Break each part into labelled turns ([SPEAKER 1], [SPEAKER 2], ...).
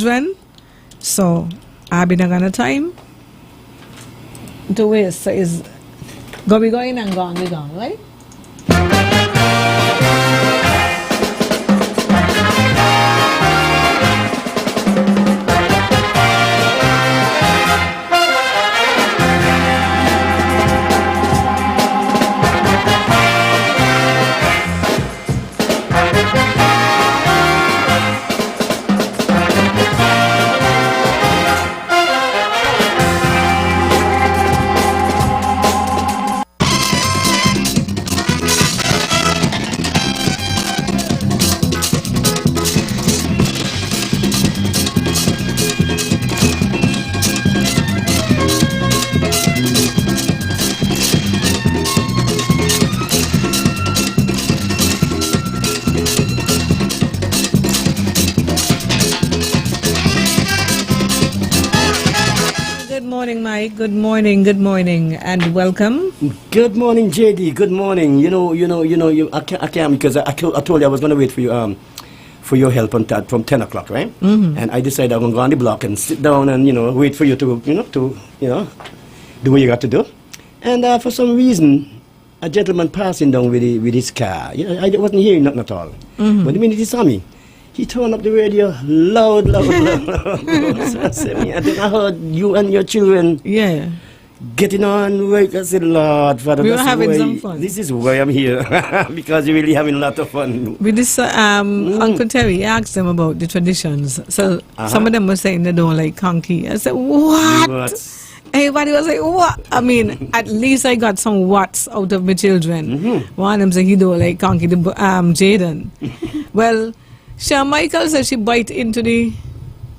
[SPEAKER 1] children. So I've been a time to waste. So is go be going and gone, right? Good morning, and welcome.
[SPEAKER 2] Good morning, JD. Good morning. I can't because I told you I was going to wait for you, for your help on that from 10 o'clock, right? Mm-hmm. And I decided I'm going to go on the block and sit down and wait for you to do what you got to do. And for some reason, a gentleman passing down with his car. I wasn't hearing nothing at all. Mm-hmm. But the minute he saw me, he turned up the radio loud. So I said, I heard you and your children getting on right. I said, Lord, Father,
[SPEAKER 1] we were having some fun.
[SPEAKER 2] This is why I'm here, because you're really having a lot of fun.
[SPEAKER 1] With this, Uncle Terry asked them about the traditions. So some of them were saying they don't like conky. I said, what? Everybody was like, what? I mean, at least I got some whats out of my children. Mm-hmm. One of them said he don't like conky, Jaden. Well, Shawn Michael said she bite into the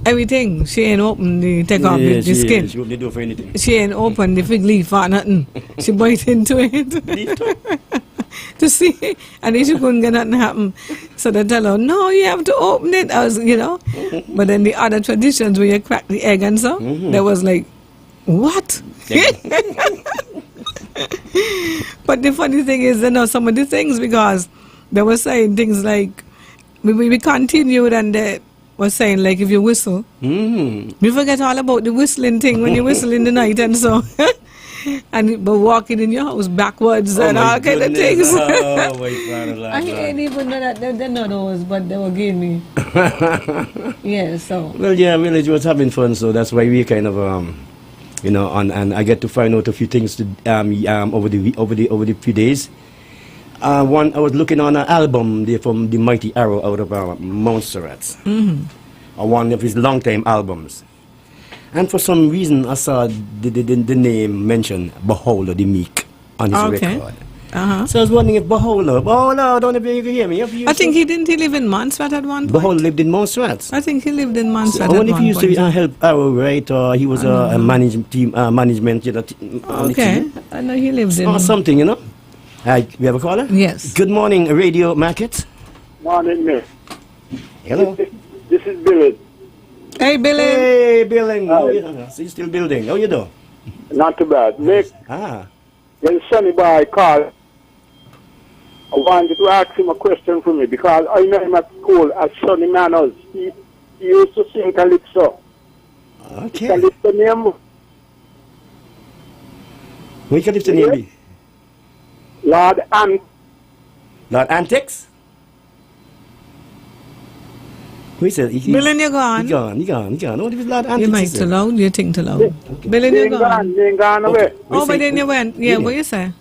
[SPEAKER 1] everything. She ain't open the take off the skin.
[SPEAKER 2] She won't do for anything.
[SPEAKER 1] She ain't open the fig leaf or nothing. She bite into it to see, and then she couldn't get nothing happen. So they tell her, no, you have to open it. I was, But then the other traditions where you crack the egg and so, there was like, what? But the funny thing is, some of the things, because they were saying things like, we continued and they were saying, like, if you whistle, you forget all about the whistling thing when you whistle in the night and so. And but walking in your house backwards and all kind of things.
[SPEAKER 2] Oh, my God.
[SPEAKER 1] I ain't even know that they know those, but they were giving me. Yeah, so.
[SPEAKER 2] Well, yeah, village was having fun, so that's why we kind of, and I get to find out a few things to, over the few days. One, I was looking on an album there from the Mighty Arrow out of Montserrat. Mm-hmm. One of his long-time albums. And for some reason, I saw the name mentioned Beholder the Meek on his record. Uh-huh. So I was wondering if Beholder, I don't know if you can hear me.
[SPEAKER 1] I think he live in Montserrat at one point.
[SPEAKER 2] Beholder lived in Montserrat.
[SPEAKER 1] I think he lived in Montserrat
[SPEAKER 2] at one point. I wonder if he used to help Arrow, right? Or he was a management,
[SPEAKER 1] okay, I know he lived in...
[SPEAKER 2] Or something, Hi, we have a caller?
[SPEAKER 1] Yes.
[SPEAKER 2] Good morning, Radio Market.
[SPEAKER 3] Morning, miss.
[SPEAKER 2] Hello.
[SPEAKER 3] This is Billy.
[SPEAKER 1] Hey, Billy.
[SPEAKER 2] Hey, Billy. So you're still building. How you do?
[SPEAKER 3] Not too bad. Nick, when Sonny Boy called, I wanted to ask him a question for me because I know him at school as Sonny Manners. He used to sing Calypso.
[SPEAKER 2] Okay.
[SPEAKER 3] Calypso name?
[SPEAKER 2] Which Calypso name be?
[SPEAKER 3] Lord
[SPEAKER 2] Antics? Who is it?
[SPEAKER 1] Billy, you're gone.
[SPEAKER 2] He gone. What if it's Lord Antics?
[SPEAKER 1] You might too loud, you think too loud. Okay. Billy, you're gone.
[SPEAKER 3] He ain't gone away.
[SPEAKER 2] Okay.
[SPEAKER 1] Oh, but then you went. Yeah, what you say?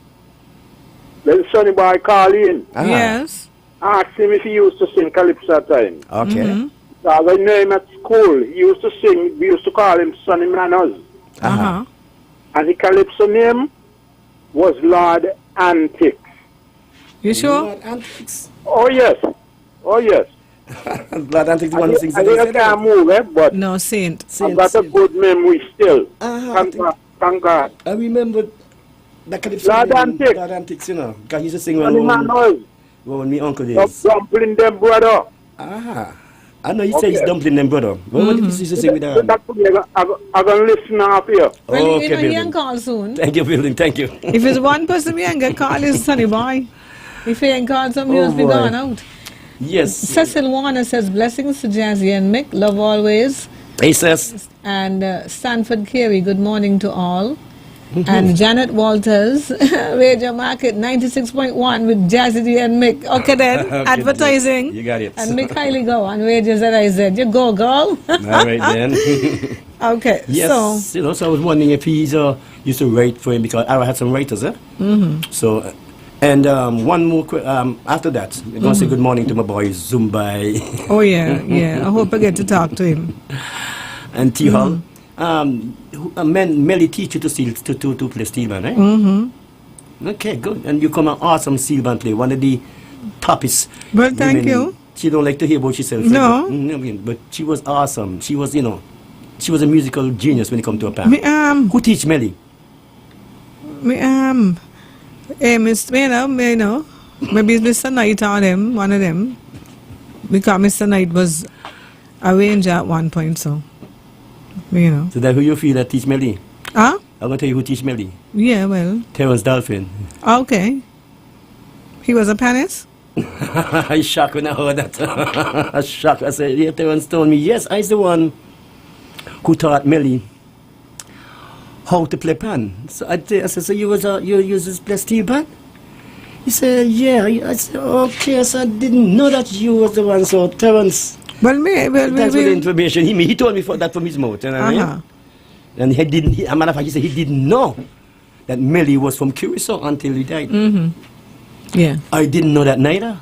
[SPEAKER 3] Then Sonny Boy called in.
[SPEAKER 1] Yes.
[SPEAKER 3] Asked him if he used to sing Calypso at time.
[SPEAKER 2] Okay.
[SPEAKER 1] Mm-hmm.
[SPEAKER 3] Because I know him at school. He used to sing, we used to call him Sonny Manners.
[SPEAKER 1] Uh-huh.
[SPEAKER 3] And the Calypso name was Lord Antics.
[SPEAKER 1] You sure?
[SPEAKER 2] Lord Antics.
[SPEAKER 3] Oh, yes.
[SPEAKER 2] Lord Antics, one sings.
[SPEAKER 3] I can't move, but
[SPEAKER 1] no, Saint.
[SPEAKER 3] I've got a good memory still. Thank God.
[SPEAKER 2] I remember that Calypso.
[SPEAKER 3] Lord Antics.
[SPEAKER 2] Lord Antics, because he used to sing
[SPEAKER 3] when
[SPEAKER 2] my uncle is.
[SPEAKER 3] Dumpling them, brother.
[SPEAKER 2] I know he says he's dumpling them, brother. What did he used to sing with that?
[SPEAKER 3] I'm going to listen up here.
[SPEAKER 1] Well,
[SPEAKER 2] okay,
[SPEAKER 1] he can call soon.
[SPEAKER 2] Thank you, Building. Thank you.
[SPEAKER 1] If it's one person, we can get call is Sonny Boy. If he ain't called, some must be gone out.
[SPEAKER 2] Yes.
[SPEAKER 1] Cecil Warner says, blessings to Jazzy and Mick. Love always.
[SPEAKER 2] Hey, sis.
[SPEAKER 1] And Stanford Carey, good morning to all. And Janet Walters, Radio Market 96.1 with Jazzy and Mick. Okay then,
[SPEAKER 2] Okay,
[SPEAKER 1] advertising.
[SPEAKER 2] you got it.
[SPEAKER 1] And Mick Kylie go on Radio ZIZ. You go, girl.
[SPEAKER 2] All right then.
[SPEAKER 1] Okay,
[SPEAKER 2] Yes,
[SPEAKER 1] so.
[SPEAKER 2] you know, so I was wondering if he's used to write for him because I had some writers, eh? So, and one more after that, we're going to say good morning to my boy Zumbai.
[SPEAKER 1] Oh yeah, yeah. I hope I get to talk to him.
[SPEAKER 2] And T Hall. Melly teach you to play steel band, eh? Okay, good. And you come an awesome steel band player, one of the toppest.
[SPEAKER 1] Well, thank you.
[SPEAKER 2] She don't like to hear about herself.
[SPEAKER 1] No.
[SPEAKER 2] But she was awesome. She was, you know, she was a musical genius when it come to a band. Who teach Melly?
[SPEAKER 1] Mr. You know, maybe it's Mr. Knight or them, one of them. Because Mr. Knight was a ranger at one point, so, you know.
[SPEAKER 2] So that who you feel that teach Melly?
[SPEAKER 1] Huh?
[SPEAKER 2] I'm going to tell you who teach Melly.
[SPEAKER 1] Yeah, well.
[SPEAKER 2] Terrence Dolphin.
[SPEAKER 1] Okay. He was a pianist?
[SPEAKER 2] I shocked when I heard that. I shocked. I said, yeah, Terrence told me, yes, I was the one who taught Melly how to play pan. So I said, so you used to play steel pan? He said, yeah. I said, okay, so I didn't know that you was the one. So Terrence,
[SPEAKER 1] Well,
[SPEAKER 2] thanks for the information. He told me that from his mouth. You know what I mean? And he didn't, a matter of fact, he said he didn't know that Melly was from Curacao until he died.
[SPEAKER 1] Yeah.
[SPEAKER 2] I didn't know that neither.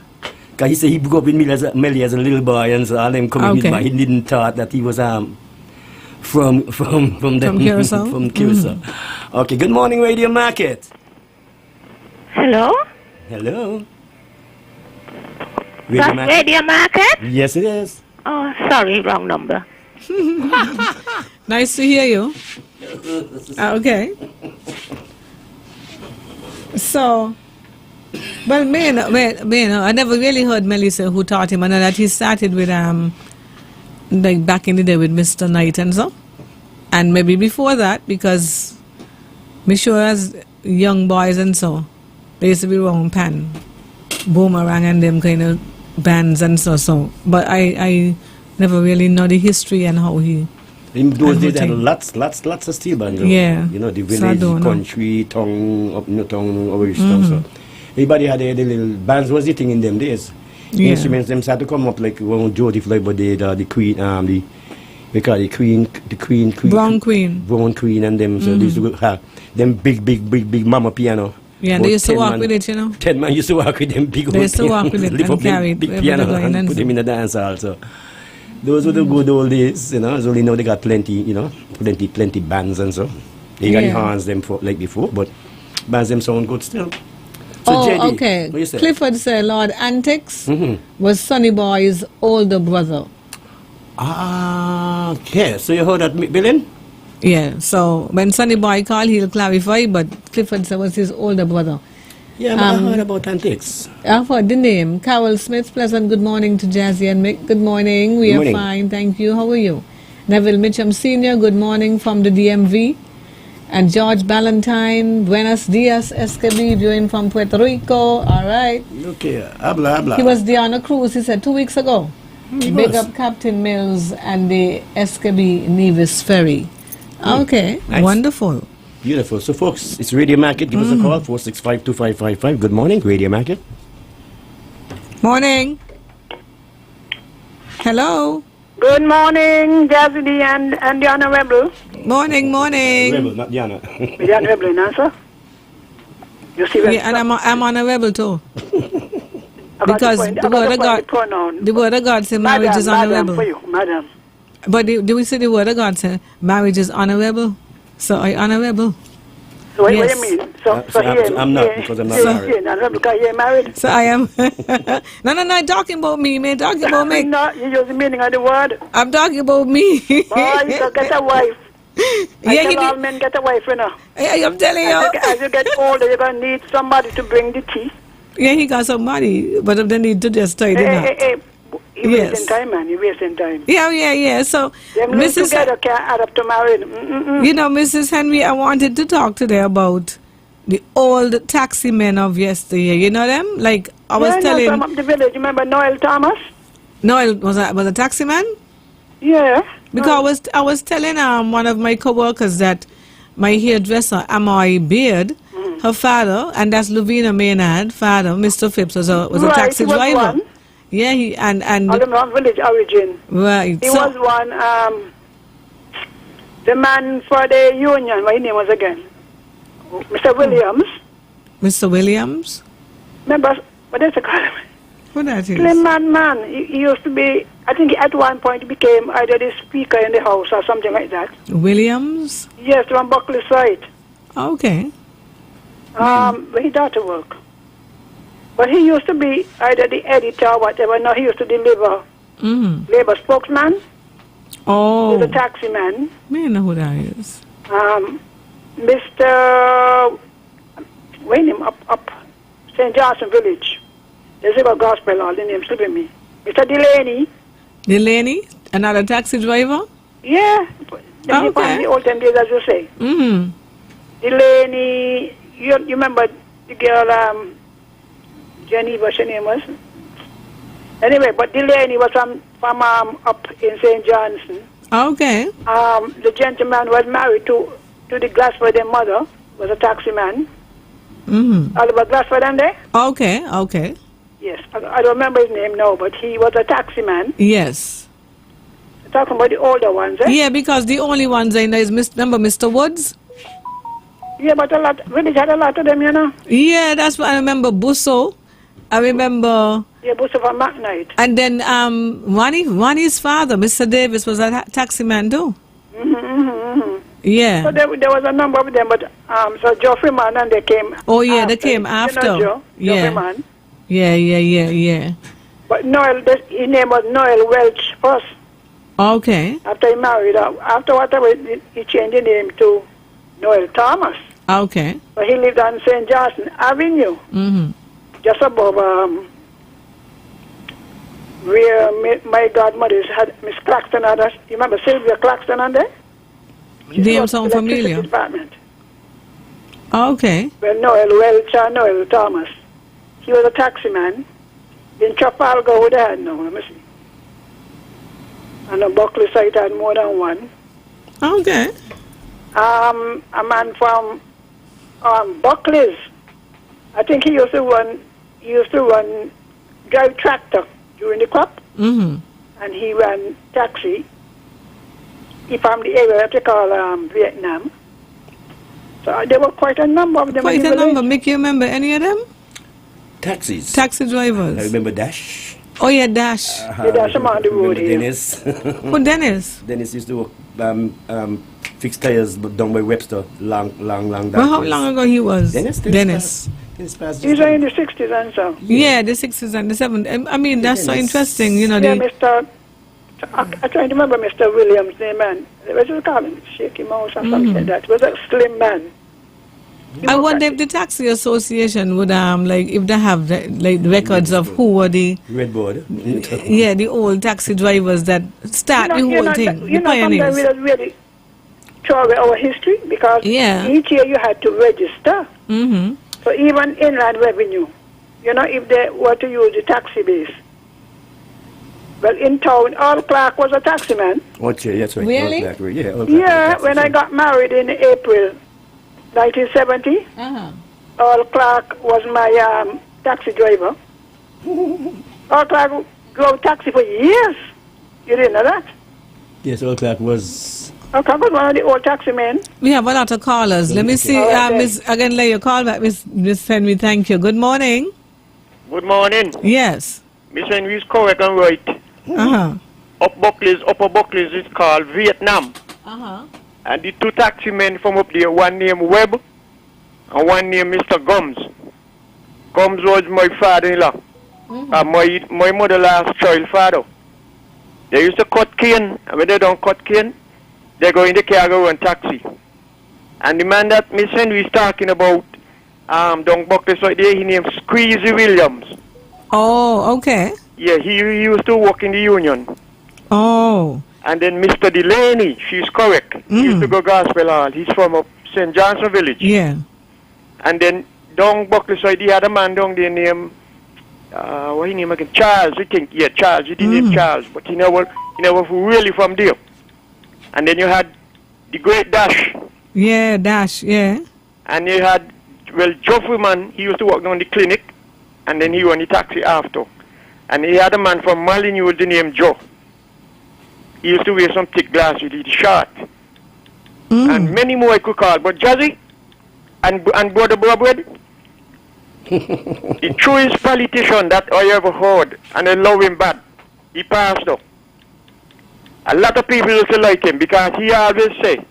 [SPEAKER 2] Because he said he grew up with Melly as a little boy, and so all them coming with him. He didn't thought that he was from
[SPEAKER 1] Curacao.
[SPEAKER 2] From Curacao. Okay, good morning, Radio Market.
[SPEAKER 4] Hello?
[SPEAKER 2] Hello.
[SPEAKER 4] Radio Market?
[SPEAKER 2] Yes, it is.
[SPEAKER 4] Oh, sorry, wrong number.
[SPEAKER 1] Nice to hear you. Okay. So, well, I never really heard Melissa who taught him. I know that he started with, like back in the day with Mr. Knight and so. And maybe before that, because me sure as young boys and so, they used to be wrong pan, boomerang and them kind of bands and so. But I never really know the history and how he.
[SPEAKER 2] In those days, they had lots of steel bands.
[SPEAKER 1] Yeah.
[SPEAKER 2] You know, the village, country, tongue, up no tongue, over stuff. So everybody had the little bands was the thing in them days.
[SPEAKER 1] Yeah.
[SPEAKER 2] Instruments them started to come up like when Jody Floyd, but the queen, we call it queen, brown queen, and them. So they used to have them big mama piano.
[SPEAKER 1] Yeah, they used to walk with it, you know.
[SPEAKER 2] 10 man used to walk with them big.
[SPEAKER 1] They used to walk with it and carry it,
[SPEAKER 2] big piano and put them in the dance hall. So those were the good old days, you know. It's only now they got plenty, you know, plenty bands and so. They got the horns them for, like before, but bands them sound good still. So JD,
[SPEAKER 1] okay.
[SPEAKER 2] What you say?
[SPEAKER 1] Clifford said Lord Antics was Sonny Boy's older brother.
[SPEAKER 2] Ah, okay. So you heard that, Billion?
[SPEAKER 1] Yeah, so when Sonny Boy called, he'll clarify, but Clifford said was his older brother.
[SPEAKER 2] Yeah, I heard about Antics.
[SPEAKER 1] I've heard the name. Carol Smith, pleasant good morning to Jazzy and Mick. Good morning. We are fine, thank you. How are you? Neville Mitchum Sr., good morning from the DMV. And George Ballantyne, buenos dias, SKB, viewing from Puerto Rico. All right.
[SPEAKER 2] Okay, habla.
[SPEAKER 1] He was there on a cruise, he said, 2 weeks ago. Big up Captain Mills and the SKB Nevis Ferry. Okay, nice. Wonderful.
[SPEAKER 2] Beautiful. So, folks, it's Radio Market. Give us a call, 465-2555. Good morning, Radio Market.
[SPEAKER 1] Morning. Hello.
[SPEAKER 4] Good morning, Jazzy and the Honorable.
[SPEAKER 1] Morning.
[SPEAKER 2] Rebel, not Diana.
[SPEAKER 4] The Honorable, no, sir? You see
[SPEAKER 1] and I'm on a rebel too. Because the word of God says marriage is honorable.
[SPEAKER 4] For you, madam.
[SPEAKER 1] But do we say the word of God says marriage is honorable? So I honorable.
[SPEAKER 4] So what do you mean?
[SPEAKER 2] I'm not, because I'm not married.
[SPEAKER 4] Because you're married.
[SPEAKER 1] So I am. No, talking about me, man. Talking about me.
[SPEAKER 4] No, you use the meaning of the word.
[SPEAKER 1] I'm talking about me.
[SPEAKER 4] Boy, you can get a wife. All men get a wife, you know.
[SPEAKER 1] I'm telling you.
[SPEAKER 4] As you get older, you're going to need somebody to bring the tea.
[SPEAKER 1] Yeah, he got somebody, but they need to just tidy that.
[SPEAKER 4] You're wasting time, man. You're wasting time.
[SPEAKER 1] Yeah. So,
[SPEAKER 4] them
[SPEAKER 1] Mrs.
[SPEAKER 4] together can't add up to married.
[SPEAKER 1] You know, Mrs. Henry, I wanted to talk today about the old taxi men of yesteryear. You know them? Like, I was telling...
[SPEAKER 4] from up the village. Remember Noel Thomas?
[SPEAKER 1] Noel was a taxi man?
[SPEAKER 4] Yeah.
[SPEAKER 1] Because I was telling one of my co-workers that my hairdresser, Amoy Beard, her father, and that's Lovina Maynard, father, Mr. Phipps, was a taxi driver.
[SPEAKER 4] One.
[SPEAKER 1] Yeah, he and
[SPEAKER 4] Alderman Village origin.
[SPEAKER 1] Right.
[SPEAKER 4] He was one. The man for the union. What his name was again? Mr. Williams.
[SPEAKER 1] Mr. Williams.
[SPEAKER 4] Remember what is it called?
[SPEAKER 1] Who that is?
[SPEAKER 4] Slim man. He used to be. I think at one point he became either the speaker in the house or something like that.
[SPEAKER 1] Williams.
[SPEAKER 4] Yes, from Buckley side.
[SPEAKER 1] Okay.
[SPEAKER 4] Where his daughter work. But he used to be either the editor or whatever. No, he used to deliver labor spokesman.
[SPEAKER 1] Oh.
[SPEAKER 4] He was a taxi man.
[SPEAKER 1] Me know who that is.
[SPEAKER 4] Mr. Wayne up St. Johnson Village. There's a gospel, all the name slipping me. Mr. Delaney.
[SPEAKER 1] Delaney? Another taxi driver?
[SPEAKER 4] Yeah.
[SPEAKER 1] Okay.
[SPEAKER 4] The old time days, as you say. Delaney. You remember the girl, Jenny, what her name was? Anyway, but Delaney was from up in St. Johnson.
[SPEAKER 1] Okay.
[SPEAKER 4] The gentleman was married to the Glassford, their mother, was a taxi man. Oliver Glassford and there?
[SPEAKER 1] Okay.
[SPEAKER 4] Yes. I don't remember his name now, but he was a taxi man.
[SPEAKER 1] Yes.
[SPEAKER 4] Talking about the older ones, eh?
[SPEAKER 1] Yeah, because the only ones I know is remember Mr. Woods?
[SPEAKER 4] Yeah, but Village had a lot of them, you know.
[SPEAKER 1] Yeah, that's what I remember. Busso. I remember.
[SPEAKER 4] Yeah, Busso from McKnight.
[SPEAKER 1] And then Wani's father, Mr. Davis, was a taxi man too. Yeah.
[SPEAKER 4] So there was a number of them, but so Joe Freeman and they came.
[SPEAKER 1] Oh yeah,
[SPEAKER 4] after.
[SPEAKER 1] they came after.
[SPEAKER 4] You know Joe Freeman.
[SPEAKER 1] Yeah.
[SPEAKER 4] But Noel, his name was Noel Welch first.
[SPEAKER 1] Okay.
[SPEAKER 4] After he married, after whatever, he changed the name to Noel Thomas.
[SPEAKER 1] Okay.
[SPEAKER 4] But he lived on St. Johnson Avenue, just above where my godmother's had Miss Claxton and us. You remember Sylvia Claxton on there?
[SPEAKER 1] Name sound familiar.
[SPEAKER 4] Department.
[SPEAKER 1] Okay.
[SPEAKER 4] Well, Noel Welch or Noel Thomas. He was a taxi man. In Trafalgar, who they had now, let me see. And on Buckley site had more than one.
[SPEAKER 1] Okay.
[SPEAKER 4] A man from Buckley's. I think he used to run drive tractor during the crop. And he ran taxi. He from the area that they call Vietnam. So there were quite a number of them.
[SPEAKER 1] Quite a number. Mick, you remember any of them?
[SPEAKER 2] Taxis.
[SPEAKER 1] Taxi drivers.
[SPEAKER 2] I remember Dash.
[SPEAKER 1] Oh yeah, Dash.
[SPEAKER 4] Yeah, Dash on the road here.
[SPEAKER 2] Dennis.
[SPEAKER 1] Who Dennis?
[SPEAKER 2] Dennis used to work fix tires down by Webster. Long
[SPEAKER 1] Well, how long ago he was?
[SPEAKER 2] Dennis.
[SPEAKER 4] He's in the 60s and so.
[SPEAKER 1] Yeah, the 60s and the 70s. I mean, that's so interesting, you know.
[SPEAKER 4] Yeah, I trying to remember Mr. Williams' name, man. What was it called? Shaky Mouse or something like that. He was a slim man.
[SPEAKER 1] I wonder if the taxi association would if they have records of who were the
[SPEAKER 2] red board.
[SPEAKER 1] the old taxi drivers that start the whole thing.
[SPEAKER 4] You know, sometimes we don't really throw away our history because each year you had to register. So even inland revenue, you know, if they were to use the taxi base. Well, in town, Earl Clark was a taxi man.
[SPEAKER 2] Okay, that's right.
[SPEAKER 1] Really?
[SPEAKER 2] Earl Clark, yeah,
[SPEAKER 4] yeah, when I got married in April 1970, Earl Clark was my taxi driver. Earl Clark drove taxi for years. You didn't know that?
[SPEAKER 2] Yes, Earl Clark was...
[SPEAKER 4] Earl Clark was one of the old taxi men.
[SPEAKER 1] We have a lot of callers. Let me see. Miss, again, let your call back, Miss Henry. Thank you. Good morning.
[SPEAKER 5] Good morning.
[SPEAKER 1] Yes.
[SPEAKER 5] Miss Henry is correct and right. Upper Buckley's is called Vietnam. And the two taxi men from up there, one named Webb and one named Mr. Gums. Gums was my father-in-law. My mother's last child father. They used to cut cane, and when they don't cut cane, they go in the car, go and taxi. And the man that Miss Henry is talking about, down Buckley's right there, he named Squeezy Williams.
[SPEAKER 1] Oh, okay.
[SPEAKER 5] Yeah, he used to work in the union.
[SPEAKER 1] Oh.
[SPEAKER 5] And then Mr. Delaney, she's correct. He used to go gospel hall. He's from St. Johnson Village.
[SPEAKER 1] Yeah.
[SPEAKER 5] And then down Buckley side, he had a man down there named, what his name again? Charles, we think. Yeah, Charles. He didn't name Charles, but he never really from there. And then you had the great Dash.
[SPEAKER 1] Yeah, Dash, yeah.
[SPEAKER 5] And you had, well, Geoffrey man, he used to work on the clinic, and then he won the taxi after. And he had a man from Mali with the name Joe. He used to wear some thick glasses, he's short. And many more I could call. But Jazzy and Brother Brobred, the truest politician that I ever heard, and I love him bad. He passed up. A lot of people used to like him because he always say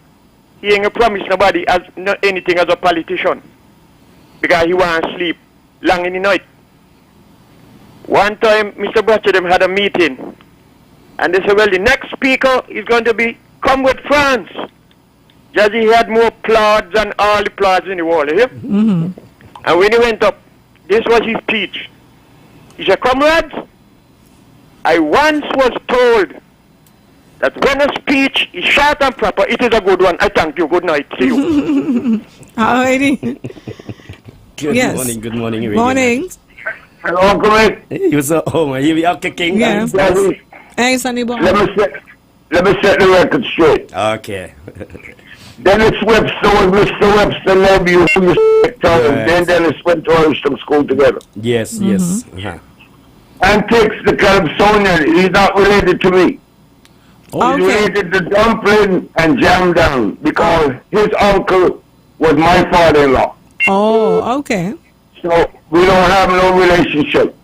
[SPEAKER 5] he ain't gonna promise nobody as not anything as a politician because he want to sleep long in the night. One time, Mr. Bratchedem had a meeting, and they said, well, the next speaker is going to be come with France. Just he had more applause than all the applause in the world, you hear? And when he went up, this was his speech. He said, comrades, I once was told that when a speech is short and proper, it is a good one. I thank you. Good night. See you.
[SPEAKER 1] Alrighty.
[SPEAKER 2] Good morning. Good morning.
[SPEAKER 1] Morning.
[SPEAKER 3] Hello, Uncle Rick.
[SPEAKER 2] Hey, you so home. You are kicking.
[SPEAKER 1] Yeah. Hey, Sonny Boy.
[SPEAKER 3] Let me set the record straight.
[SPEAKER 2] Okay.
[SPEAKER 3] Dennis Webster was Mr. Webster nephew who used to then Dennis went to Irishton School together.
[SPEAKER 2] Yes, yes.
[SPEAKER 3] And takes the Calypsonian. He's not related to me.
[SPEAKER 2] Oh,
[SPEAKER 3] He's related to Dumpling and Jam Down because his uncle was my father-in-law.
[SPEAKER 1] Oh, okay.
[SPEAKER 3] So we don't have no relationship.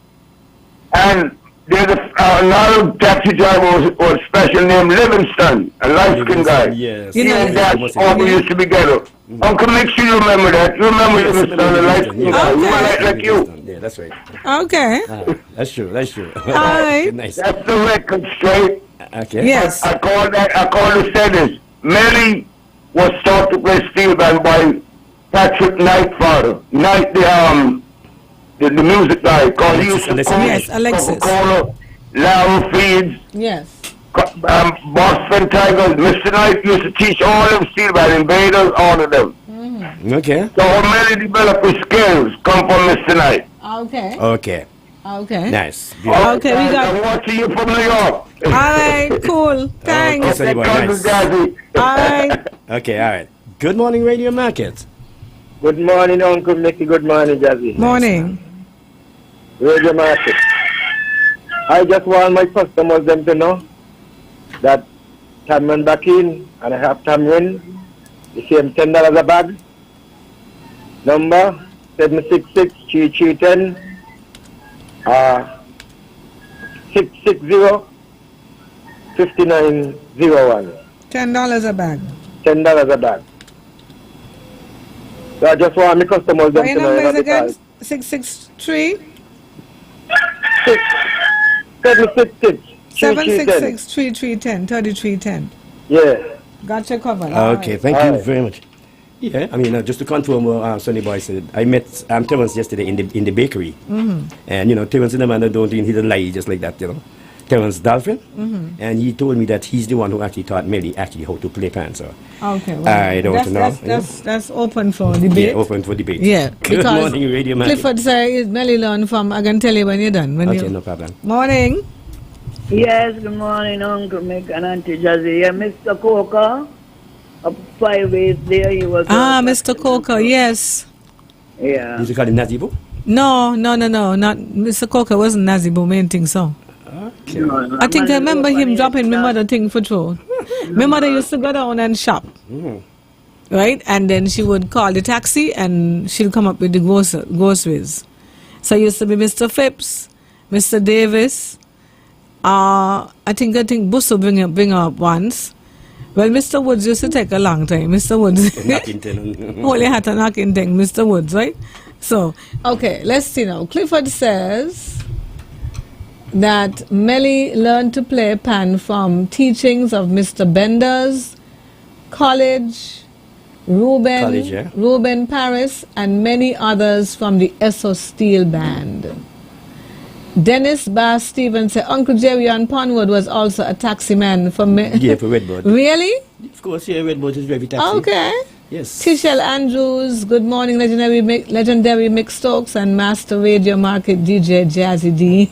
[SPEAKER 3] And there's another taxi driver was special named Livingston, a light-skinned guy.
[SPEAKER 2] Yes.
[SPEAKER 3] He and Dad all used to be together. Uncle, make sure you remember that. You remember Livingston, a light-skinned guy.
[SPEAKER 1] Okay.
[SPEAKER 3] You were like you.
[SPEAKER 2] Yeah, that's right.
[SPEAKER 1] Okay.
[SPEAKER 2] That's true. That's true.
[SPEAKER 1] All right.
[SPEAKER 2] Nice.
[SPEAKER 3] That's the record straight.
[SPEAKER 2] Okay.
[SPEAKER 1] Yes.
[SPEAKER 3] I call the status. Melly was taught to play steel band by Patrick Knight father. Knight, the music guy, because he used to
[SPEAKER 1] Yes, Alexis.
[SPEAKER 3] Coca-Cola, Larry Feeds,
[SPEAKER 1] Yes.
[SPEAKER 3] Boston Tigers. Mr. Knight used to teach all them steel band, Invaders, all of them.
[SPEAKER 2] Okay.
[SPEAKER 3] So how Melly developed his skills come from Mr. Knight.
[SPEAKER 1] Okay.
[SPEAKER 2] Okay.
[SPEAKER 1] Okay.
[SPEAKER 2] Nice.
[SPEAKER 1] Okay, we got.
[SPEAKER 3] I'm watching you from New York.
[SPEAKER 1] All right, cool. Thanks.
[SPEAKER 2] Okay, nice.
[SPEAKER 1] All right.
[SPEAKER 2] Okay, all right. Good morning, Radio Market.
[SPEAKER 3] Good morning, Uncle Mickey. Good morning, Jazzy.
[SPEAKER 1] Morning.
[SPEAKER 3] Radio Market. I just want my customers them to know that Tamron back in and I have Tamron, the same $10 a bag. Number 766-3310 660-5901.
[SPEAKER 1] $10 a bag.
[SPEAKER 3] $10 a bag. So I just want my customers them
[SPEAKER 1] Your
[SPEAKER 3] to know.
[SPEAKER 1] number is again 663 766-3310 3310.
[SPEAKER 3] Yeah.
[SPEAKER 1] Gotcha covered.
[SPEAKER 2] Okay, thank you very much. Yeah, I mean, just to confirm what Sonny Boy said, I met Terence yesterday in the bakery. And, you know, Terence is a man that he doesn't lie just like that, you know. Terence Dolphin. And he told me that he's the one who actually taught Melly actually how to play pan, so.
[SPEAKER 1] Okay, well,
[SPEAKER 2] I don't know.
[SPEAKER 1] That's open for debate.
[SPEAKER 2] Yeah, open for debate.
[SPEAKER 1] Yeah.
[SPEAKER 2] Good morning, Radio Man.
[SPEAKER 1] Clifford says Melly learn from, I can tell you when you're done.
[SPEAKER 2] Okay, no problem.
[SPEAKER 1] Morning.
[SPEAKER 6] Yes, good morning, Uncle Mick and Auntie Jazzy. Yeah, Mr. Coker, up 5 days there, he was...
[SPEAKER 1] Mr. Coker, yes.
[SPEAKER 6] Yeah.
[SPEAKER 2] Did you call him Nazibo?
[SPEAKER 1] No, not Mr. Coker wasn't Nazibo, main thing, so.
[SPEAKER 2] Okay.
[SPEAKER 6] No,
[SPEAKER 1] I think I remember him dropping my mother thing for through. My mother used to go down and shop. Right? And then she would call the taxi and she'll come up with the groceries. So it used to be Mr. Phipps, Mr. Davis. I think Busso bring her up once. Well, Mr. Woods used to take a long time. Mr. Woods only had a knocking thing, Mr. Woods, right? So, okay, let's see now. Clifford says that Melly learned to play pan from teachings of Mr. Benders, Ruben Paris, and many others from the Esso Steel Band. Dennis Bass Stevens said Uncle Jerry on Ponwood was also a taxi man for me.
[SPEAKER 2] Yeah, for Redboard.
[SPEAKER 1] Really?
[SPEAKER 2] Of course, yeah, Redboard is very taxi.
[SPEAKER 1] Okay.
[SPEAKER 2] Yes.
[SPEAKER 1] Tishel Andrews, good morning, legendary Mick Stokes and Master Radio Market DJ Jazzy D.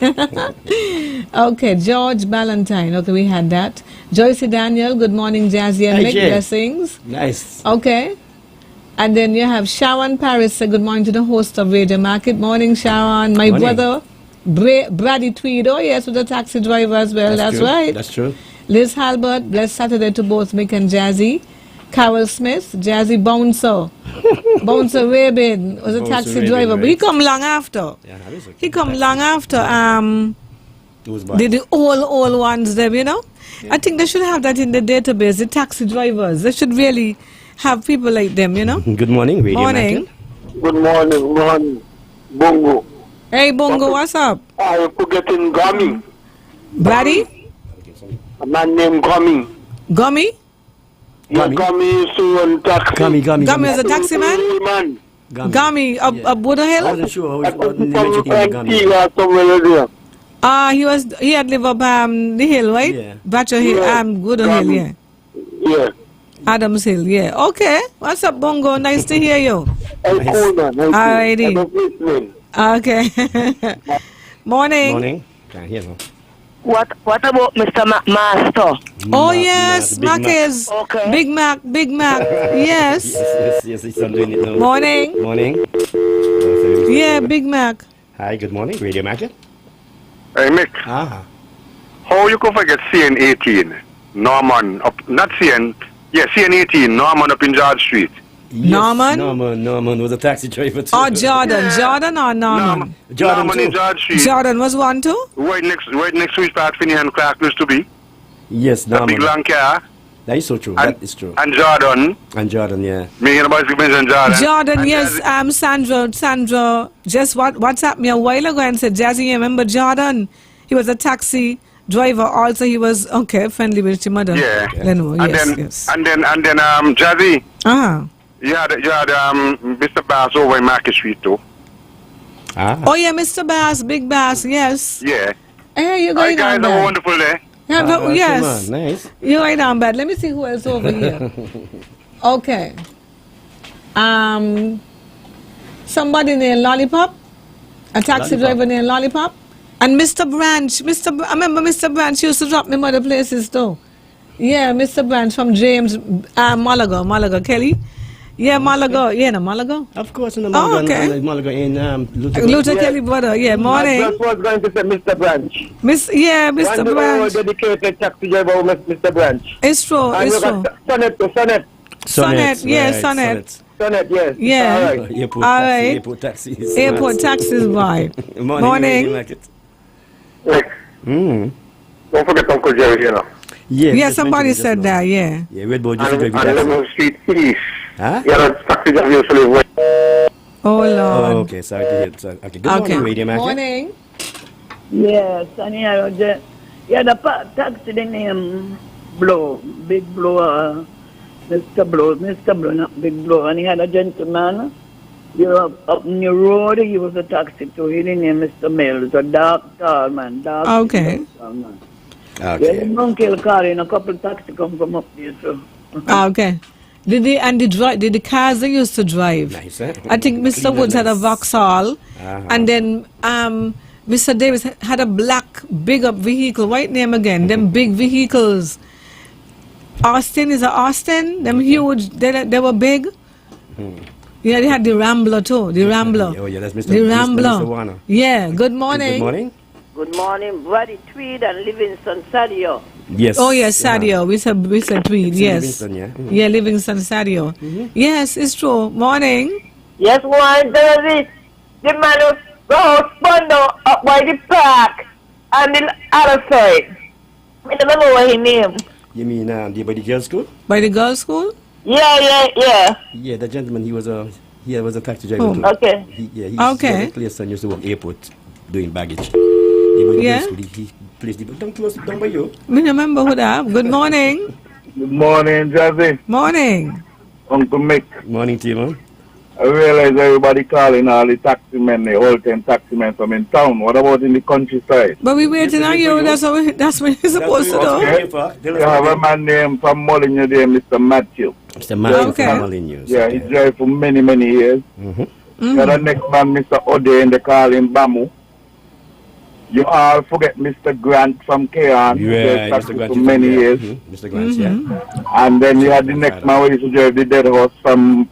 [SPEAKER 1] Okay, George Ballantyne, okay, we had that. Joyce Daniel, good morning, Jazzy and
[SPEAKER 2] Hi,
[SPEAKER 1] Mick.
[SPEAKER 2] Jay.
[SPEAKER 1] Blessings.
[SPEAKER 2] Nice.
[SPEAKER 1] Okay. And then you have Sharon Paris. Say good morning to the host of Radio Market. Morning, Sharon. My
[SPEAKER 2] Morning.
[SPEAKER 1] brother, Brady Tweed. Oh, yes, with the taxi driver as well. That's
[SPEAKER 2] true.
[SPEAKER 1] right.
[SPEAKER 2] That's true.
[SPEAKER 1] Liz Halbert, blessed Saturday to both Mick and Jazzy. Carol Smith, Jazzy Bouncer. Bouncer Rabin was a
[SPEAKER 2] Bouncer
[SPEAKER 1] taxi
[SPEAKER 2] Rabin,
[SPEAKER 1] driver. But
[SPEAKER 2] right.
[SPEAKER 1] he come long after.
[SPEAKER 2] Yeah, that is okay.
[SPEAKER 1] He come long after.
[SPEAKER 2] Those
[SPEAKER 1] The old ones, them, you know. Yeah. I think they should have that in the database. The taxi drivers, they should really have people like them, you know.
[SPEAKER 2] Good morning, Radio
[SPEAKER 1] Morning.
[SPEAKER 2] Market.
[SPEAKER 3] Good morning, Bongo.
[SPEAKER 1] Hey, Bongo, what's up?
[SPEAKER 3] I forgetting Gummy.
[SPEAKER 1] Buddy?
[SPEAKER 3] A man named Gummy.
[SPEAKER 1] Gummy?
[SPEAKER 3] Yeah, Gummy is on taxi.
[SPEAKER 1] Gummy is a taxi man? Gummy, up Buddha Hill?
[SPEAKER 2] I wasn't sure. He
[SPEAKER 1] He had lived up the hill, right?
[SPEAKER 2] Yeah.
[SPEAKER 1] Batcher Hill, Buddha Hill, yeah.
[SPEAKER 3] Yeah.
[SPEAKER 1] Adams Hill, yeah. Okay. What's up, Bongo? Nice to hear you.
[SPEAKER 3] Hey, cool, man.
[SPEAKER 1] Alrighty. Okay. Morning.
[SPEAKER 2] Morning. Can't hear no.
[SPEAKER 6] What about Mr. Master?
[SPEAKER 1] Oh, yes.
[SPEAKER 2] Big
[SPEAKER 1] Mac
[SPEAKER 2] Mac.
[SPEAKER 1] is.
[SPEAKER 6] Okay.
[SPEAKER 1] Big Mac. Yes.
[SPEAKER 2] Yes, I'm doing it now.
[SPEAKER 1] Morning.
[SPEAKER 2] Morning.
[SPEAKER 1] Yeah, Big Mac.
[SPEAKER 2] Hi, good morning, Radio Market.
[SPEAKER 3] Hey, Mick.
[SPEAKER 2] Ah.
[SPEAKER 3] How you can forget CN18? Norman, not CN, CN18, Norman up in George Street.
[SPEAKER 2] Yes,
[SPEAKER 1] Norman?
[SPEAKER 2] Norman was a taxi driver too.
[SPEAKER 1] Oh, Jordan. Jordan or Norman?
[SPEAKER 2] Jordan
[SPEAKER 3] Norman
[SPEAKER 2] too.
[SPEAKER 3] in George Street.
[SPEAKER 1] Jordan was one too?
[SPEAKER 3] Right next to his part Finney and Clark used to be.
[SPEAKER 2] Yes,
[SPEAKER 3] That big
[SPEAKER 2] Norman.
[SPEAKER 3] long car.
[SPEAKER 2] That is so true.
[SPEAKER 3] And,
[SPEAKER 2] That is true.
[SPEAKER 3] And Jordan.
[SPEAKER 2] And Jordan, yeah.
[SPEAKER 3] Me and about to mention Jordan.
[SPEAKER 1] Jordan,
[SPEAKER 3] And
[SPEAKER 1] yes. Sandra just WhatsApped me a while ago and said, Jazzy, you remember Jordan? He was a taxi driver. Also, he was friendly with your mother.
[SPEAKER 3] Yeah.
[SPEAKER 1] Lenore,
[SPEAKER 3] And
[SPEAKER 1] yes.
[SPEAKER 3] then Jazzy.
[SPEAKER 1] Ah.
[SPEAKER 3] You had Mr. Bass over in Market Street too.
[SPEAKER 2] Ah.
[SPEAKER 1] Oh yeah, Mr. Bass, Big Bass, yes.
[SPEAKER 3] Yeah.
[SPEAKER 1] Hey, you're
[SPEAKER 3] Hi
[SPEAKER 1] going
[SPEAKER 3] guys,
[SPEAKER 1] on
[SPEAKER 3] have a
[SPEAKER 1] bad.
[SPEAKER 3] wonderful day.
[SPEAKER 1] Yeah, but,
[SPEAKER 2] Come
[SPEAKER 1] yes.
[SPEAKER 2] on, nice.
[SPEAKER 1] You're right on bad. Let me see who else over here. Okay. Somebody named Lollipop. A taxi driver named Lollipop. And Mr. Branch. I remember Mr. Branch used to drop me other places too. Yeah, Mr. Branch from James Malaga, Kelly. Yeah, Malaga. Yeah, no, Malaga.
[SPEAKER 2] Of course, in the
[SPEAKER 1] Oh,
[SPEAKER 2] Malaga,
[SPEAKER 1] okay.
[SPEAKER 2] Malaga in
[SPEAKER 1] Luther Kelly brother. Yeah, morning.
[SPEAKER 7] I just was going to say Mr. Branch.
[SPEAKER 1] Mr.
[SPEAKER 7] One
[SPEAKER 1] Branch.
[SPEAKER 7] dedicated taxi driver, Mr. Branch.
[SPEAKER 1] It's true.
[SPEAKER 7] And
[SPEAKER 1] It's
[SPEAKER 7] you
[SPEAKER 1] true.
[SPEAKER 7] got Sonnet.
[SPEAKER 1] Sonnet, yes,
[SPEAKER 2] right,
[SPEAKER 1] Sonnet.
[SPEAKER 7] Sonnet, yes.
[SPEAKER 1] Yeah.
[SPEAKER 7] All right.
[SPEAKER 2] Airport
[SPEAKER 1] All
[SPEAKER 2] taxi,
[SPEAKER 1] right.
[SPEAKER 2] airport taxis.
[SPEAKER 1] Airport taxis, boy.
[SPEAKER 2] Morning. Radio Market.
[SPEAKER 3] Don't forget Uncle Jerry, you know.
[SPEAKER 2] Yeah,
[SPEAKER 1] Yeah,
[SPEAKER 2] just
[SPEAKER 1] somebody
[SPEAKER 2] mentioned it
[SPEAKER 1] said
[SPEAKER 2] just
[SPEAKER 1] that,
[SPEAKER 2] now.
[SPEAKER 1] yeah.
[SPEAKER 2] Yeah, Red Bull just
[SPEAKER 3] And
[SPEAKER 2] drive taxi.
[SPEAKER 3] Lemon Street East.
[SPEAKER 2] Huh?
[SPEAKER 3] Yeah, that taxi driver used to live with.
[SPEAKER 1] Oh, Lord.
[SPEAKER 2] Oh, okay. Sorry to hear. Sorry. Okay. Good morning, Radio Market.
[SPEAKER 1] Morning.
[SPEAKER 6] Yes, and he had a taxi named Blow, Big Blow, Mr. Blow, not Big Blow. And he had a gentleman, up in the road, he was a taxi too. He didn't name Mr. Mills, a dark, tall man.
[SPEAKER 1] Okay.
[SPEAKER 6] Tall man.
[SPEAKER 2] Okay.
[SPEAKER 6] Yeah, the monkey car in a couple taxi come from up there, so.
[SPEAKER 1] Okay. Did the cars they used to drive?
[SPEAKER 2] Nice, eh?
[SPEAKER 1] I think Mr. Woods had a Vauxhall,
[SPEAKER 2] Uh-huh.
[SPEAKER 1] and then Mr. Davis had a black big up vehicle. White name again? Them big vehicles. Austin is a Austin. Them huge. They were big. Yeah, they had the Rambler too. The Rambler.
[SPEAKER 2] Oh yeah, that's Mr.
[SPEAKER 1] The Rambler.
[SPEAKER 2] Mr. Warner.
[SPEAKER 1] Yeah. Good morning.
[SPEAKER 2] Good morning.
[SPEAKER 6] Good morning, Buddy Tweed and Livingston Sadio.
[SPEAKER 2] Yes.
[SPEAKER 1] Oh yes, Sadio. We said Tweed.
[SPEAKER 2] It's
[SPEAKER 1] Yes.
[SPEAKER 2] Livingston, yeah. Mhm.
[SPEAKER 1] Yeah, Livingston Sadio. Yes, it's true. Morning.
[SPEAKER 6] Yes, one Jersey. The man who goes Bondo up by the park on the other side. I don't remember what his name.
[SPEAKER 2] You mean by the girls' school?
[SPEAKER 1] By the girls' school?
[SPEAKER 6] Yeah.
[SPEAKER 2] Yeah, the gentleman. He was a taxi driver
[SPEAKER 1] Oh,
[SPEAKER 2] too.
[SPEAKER 6] Okay.
[SPEAKER 2] He's
[SPEAKER 1] Okay.
[SPEAKER 2] the place son used to work airport doing baggage. He
[SPEAKER 1] Yeah.
[SPEAKER 2] He placed the down by you.
[SPEAKER 1] Me remember who that. Good morning.
[SPEAKER 3] Good morning, Jazzy.
[SPEAKER 1] Morning.
[SPEAKER 3] Uncle Mick.
[SPEAKER 2] Morning to you, man.
[SPEAKER 3] I realize everybody calling all the taxi men, the whole time taxi men from in town. What about in the countryside?
[SPEAKER 1] But we waiting on you. That's what you're supposed to do.
[SPEAKER 3] You have a man named from Molyneux there, Mr. Matthew.
[SPEAKER 2] Mr. Matthew
[SPEAKER 1] Okay.
[SPEAKER 2] Family News.
[SPEAKER 3] Yeah, he drive for many, many years.
[SPEAKER 2] Mm-hmm.
[SPEAKER 3] The other next man, Mr. Ode, and they call him Bamu. You all forget Mr. Grant from Keon.
[SPEAKER 2] Yeah, Mr. Grant
[SPEAKER 3] for many years.
[SPEAKER 2] Mr. Grant, yeah.
[SPEAKER 3] And then you had the next man who used to drive the dead horse from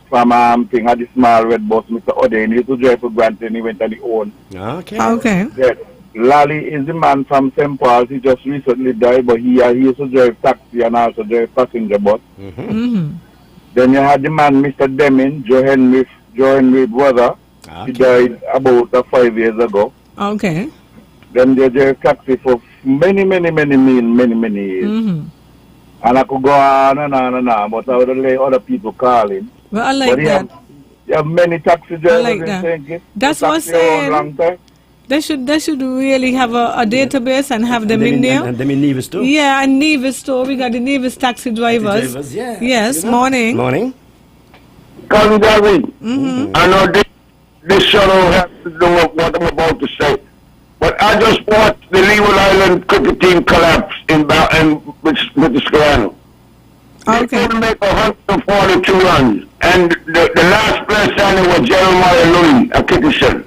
[SPEAKER 3] thing, had the small red bus, Mr. Oden. He used to drive for Grant and he went on his own.
[SPEAKER 2] Okay.
[SPEAKER 3] Yeah. Lally is the man from St. Paul's. He just recently died, but he used to drive taxi and also drive passenger bus. Then you had the man, Mr. Deming, Joe Henry brother. He died about 5 years ago.
[SPEAKER 1] Okay.
[SPEAKER 3] Then they drove taxi for many years. And I could go on and on and on, but I would let other people calling.
[SPEAKER 1] Well, I like that.
[SPEAKER 3] You have many taxi drivers
[SPEAKER 1] I like that. That's what I'm saying. They should really have a database and have them in there.
[SPEAKER 2] And them in Nevis too?
[SPEAKER 1] Yeah, and Nevis too. We got the Nevis taxi drivers. Yes, morning.
[SPEAKER 2] Morning.
[SPEAKER 3] Cousin David, I know this show has to do with what I'm about to say. But I just watched the Leeward Island cricket team collapse with the Scarano. They couldn't make 142 runs. And the last player standing was Jeremiah Louis, a Kitchen.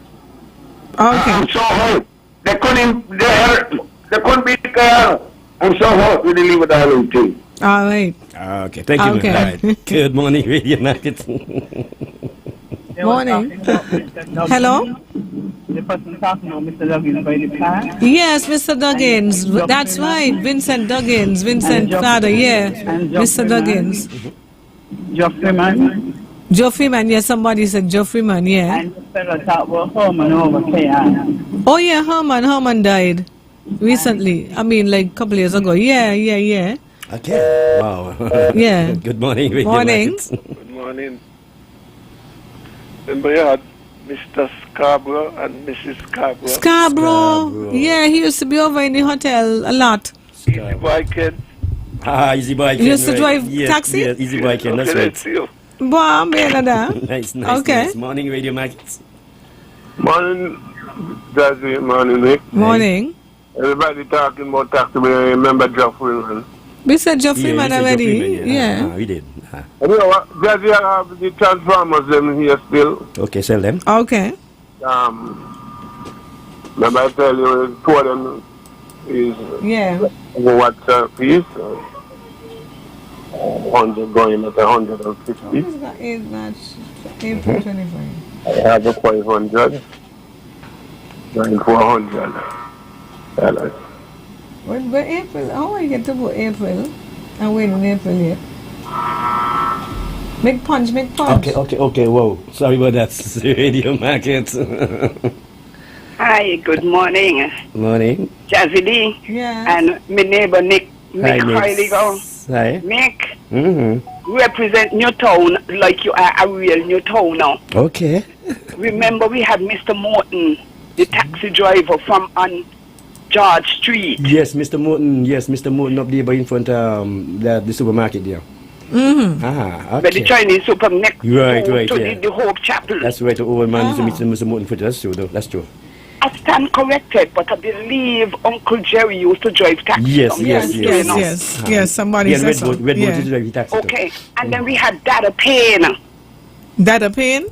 [SPEAKER 3] I'm so hurt. They couldn't beat Scarano. I'm so hurt with the Leeward Island team.
[SPEAKER 1] All right.
[SPEAKER 2] Okay, thank you. Right. Good morning, Radio Market.
[SPEAKER 1] Morning. Hello?
[SPEAKER 6] The person talking about Mr. Duggins by the plan?
[SPEAKER 1] Yes, Mr. Duggins. That's right. Vincent Duggins. Vincent father, yeah. Mr. Duggins. Joe Freeman, yeah, somebody said Joe Freeman, yeah.
[SPEAKER 6] And the fellow talked about Herman over K.I.
[SPEAKER 1] Oh, yeah, Herman died recently. I mean, like a couple years ago. Yeah.
[SPEAKER 2] Okay. Wow.
[SPEAKER 1] Yeah.
[SPEAKER 2] Good morning. Radio
[SPEAKER 1] Morning.
[SPEAKER 2] Market.
[SPEAKER 8] Good morning. Remember you had Mr. Scarborough and Mrs.
[SPEAKER 1] Scarborough. Yeah, he used to be over in the hotel a lot.
[SPEAKER 8] Easy Boy Ken.
[SPEAKER 2] Easy Boy Ken.
[SPEAKER 1] He used to drive taxi?
[SPEAKER 2] Yeah, Easy Boy Ken, that's right.
[SPEAKER 1] Boy, I'm being that.
[SPEAKER 2] Nice.
[SPEAKER 1] Okay.
[SPEAKER 2] Nice. Morning, Radio Market.
[SPEAKER 8] Morning, Jazzy. Morning, Nick.
[SPEAKER 1] Morning.
[SPEAKER 8] Everybody talking about taxi, but I remember Joe Freeman.
[SPEAKER 1] We said Joe Freeman already. Yeah.
[SPEAKER 2] We did.
[SPEAKER 8] You know what? Jazzy, I have the Transformers them here still.
[SPEAKER 2] Okay, sell them.
[SPEAKER 1] Okay.
[SPEAKER 8] Remember I tell you, two of them is what's a piece. 100 going at 150.
[SPEAKER 1] Who's got age match? April 25.
[SPEAKER 8] I have a 500. 400.
[SPEAKER 1] But April, how I get to go April? And when in April yet? Make punch.
[SPEAKER 2] Okay, whoa. Sorry about that. Radio Market.
[SPEAKER 6] Hi, good morning.
[SPEAKER 2] Morning.
[SPEAKER 6] Jazzy D.
[SPEAKER 1] Yeah.
[SPEAKER 6] And my neighbor Nick.
[SPEAKER 2] Hi,
[SPEAKER 6] Nick.
[SPEAKER 2] Hi.
[SPEAKER 6] Nick. Represent Newtown like you are a real Newtown now.
[SPEAKER 2] Okay.
[SPEAKER 6] Remember we had Mr. Morton, the taxi driver from on George Street.
[SPEAKER 2] Yes, Mr. Morton. Up there by in front of the supermarket there. Okay.
[SPEAKER 6] But the Chinese super next
[SPEAKER 2] right,
[SPEAKER 6] to
[SPEAKER 2] yeah.
[SPEAKER 6] the Hope Chapel.
[SPEAKER 2] That's right, the old man used to meet Mr. Morton for that's true though. That's true.
[SPEAKER 6] I stand corrected, but I believe Uncle Jerry used to drive taxi.
[SPEAKER 2] Yes.
[SPEAKER 1] Yes, somebody said so.
[SPEAKER 2] Red Boat used to drive taxi.
[SPEAKER 6] Okay, and then we had Dada Payne.
[SPEAKER 1] Dada Payne?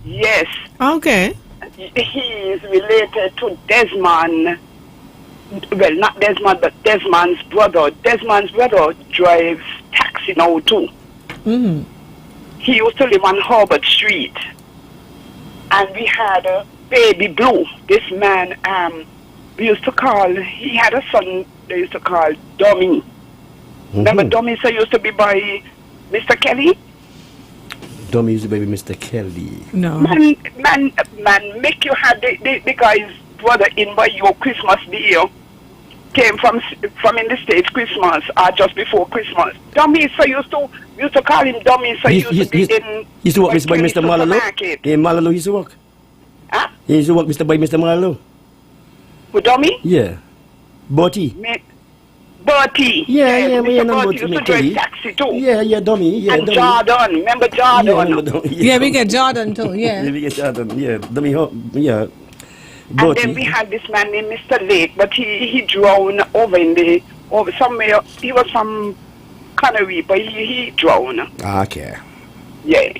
[SPEAKER 6] Yes.
[SPEAKER 1] Okay.
[SPEAKER 6] He is related to Desmond. Well, not Desmond, but Desmond's brother. Desmond's brother drives taxi now too. He used to live on Harbord Street. And we had Baby Blue. This man, we used to call, he had a son they used to call Dummy. Remember Dummy used to be by Mr. Kelly?
[SPEAKER 2] Dummy used to be by Mr. Kelly.
[SPEAKER 1] No.
[SPEAKER 6] Man, make you have the guy's brother in by your Christmas Day. Came from in the States Christmas or just before Christmas. Dummy used to call him Dummy used to be in.
[SPEAKER 2] He used to work by Mr. Malalo. In Malalo he used to work.
[SPEAKER 6] Huh?
[SPEAKER 2] He used to work by Mr. Malalo.
[SPEAKER 6] With Dummy?
[SPEAKER 2] Yeah. Bertie.
[SPEAKER 6] Bertie.
[SPEAKER 2] Yeah, we know
[SPEAKER 6] Bertie used to drive taxi too.
[SPEAKER 2] Yeah, Dummy. Yeah,
[SPEAKER 6] and
[SPEAKER 2] Dummy.
[SPEAKER 6] Jordan. Remember Jordan?
[SPEAKER 1] Yeah, we get Jordan too, yeah.
[SPEAKER 2] We get Jordan, yeah. Dummy, yeah.
[SPEAKER 6] And then we had this man named Mr. Lake, but he drowned over somewhere. He was from Connery, but he drowned.
[SPEAKER 2] Okay.
[SPEAKER 6] Yeah.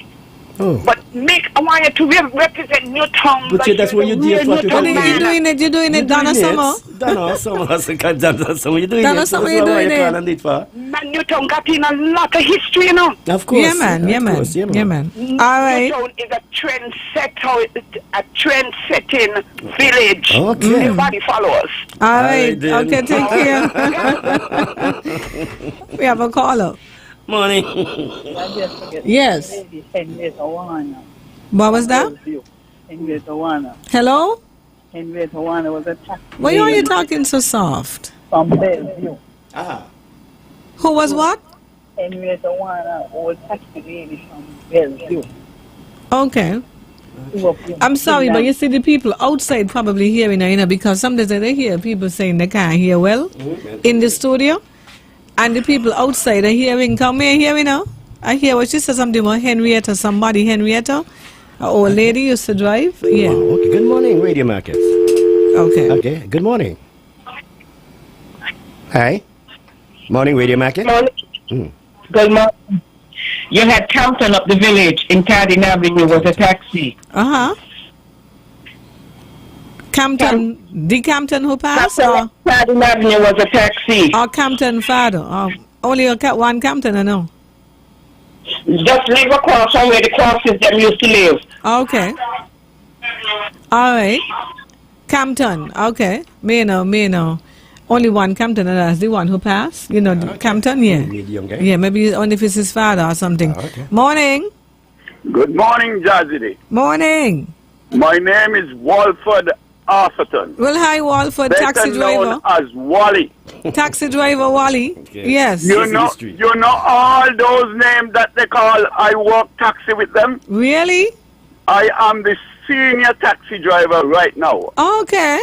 [SPEAKER 2] Oh.
[SPEAKER 9] But Nick, I want you to represent Newtown.
[SPEAKER 2] But that's what you did.
[SPEAKER 1] You're doing it, Donna Summer.
[SPEAKER 2] Donna Summer, you're doing
[SPEAKER 1] Donna
[SPEAKER 2] it.
[SPEAKER 1] Summer, you're doing it.
[SPEAKER 9] Man, Newtown got in a lot of history, you know.
[SPEAKER 2] Of course.
[SPEAKER 1] Yeah, man. All right.
[SPEAKER 9] Newtown is a trend-setting village.
[SPEAKER 2] Okay.
[SPEAKER 9] Everybody follow us.
[SPEAKER 1] All right. Okay, take care. We have a caller.
[SPEAKER 2] Morning.
[SPEAKER 1] Yes. What was that? Hello?
[SPEAKER 6] Henrietta Warner was attacked.
[SPEAKER 1] Why are you talking so soft?
[SPEAKER 6] From Bellevue.
[SPEAKER 1] Who was what?
[SPEAKER 6] Henrietta Warner was taxi lady from Bellevue.
[SPEAKER 1] Okay. I'm sorry, but you see the people outside probably hearing her, because sometimes they hear people saying they can't hear well in the studio. And the people outside are hearing, come here, hear me now. I hear what she said, something about Henrietta, Henrietta. An old lady used to drive. Yeah.
[SPEAKER 2] Oh, okay. Good morning, Radio Markets.
[SPEAKER 1] Okay.
[SPEAKER 2] Okay. Good morning. Hi. Morning, Radio Market.
[SPEAKER 10] Good morning. You had Campton up the village in Cardin Avenue was a taxi.
[SPEAKER 1] Campton, the Campton who passed?
[SPEAKER 10] Cardin Avenue was a taxi.
[SPEAKER 1] Or Campton father? Only one Campton, I know.
[SPEAKER 10] Just live across from where the crosses them used to live.
[SPEAKER 1] Okay. All right. Campton. Okay. Me know. Only one Campton, and that's the one who passed. You know, Campton, yeah. Yeah, maybe only if it's his father or something. Okay. Morning.
[SPEAKER 3] Good morning, Jazzy.
[SPEAKER 1] Morning.
[SPEAKER 3] My name is Walford Arthurton.
[SPEAKER 1] Well, hi, Walford, taxi driver.
[SPEAKER 3] Known as Wally.
[SPEAKER 1] Taxi driver Wally. Okay. Yes.
[SPEAKER 3] You know all those names that they call. I work taxi with them.
[SPEAKER 1] Really?
[SPEAKER 3] I am the senior taxi driver right now.
[SPEAKER 1] Okay.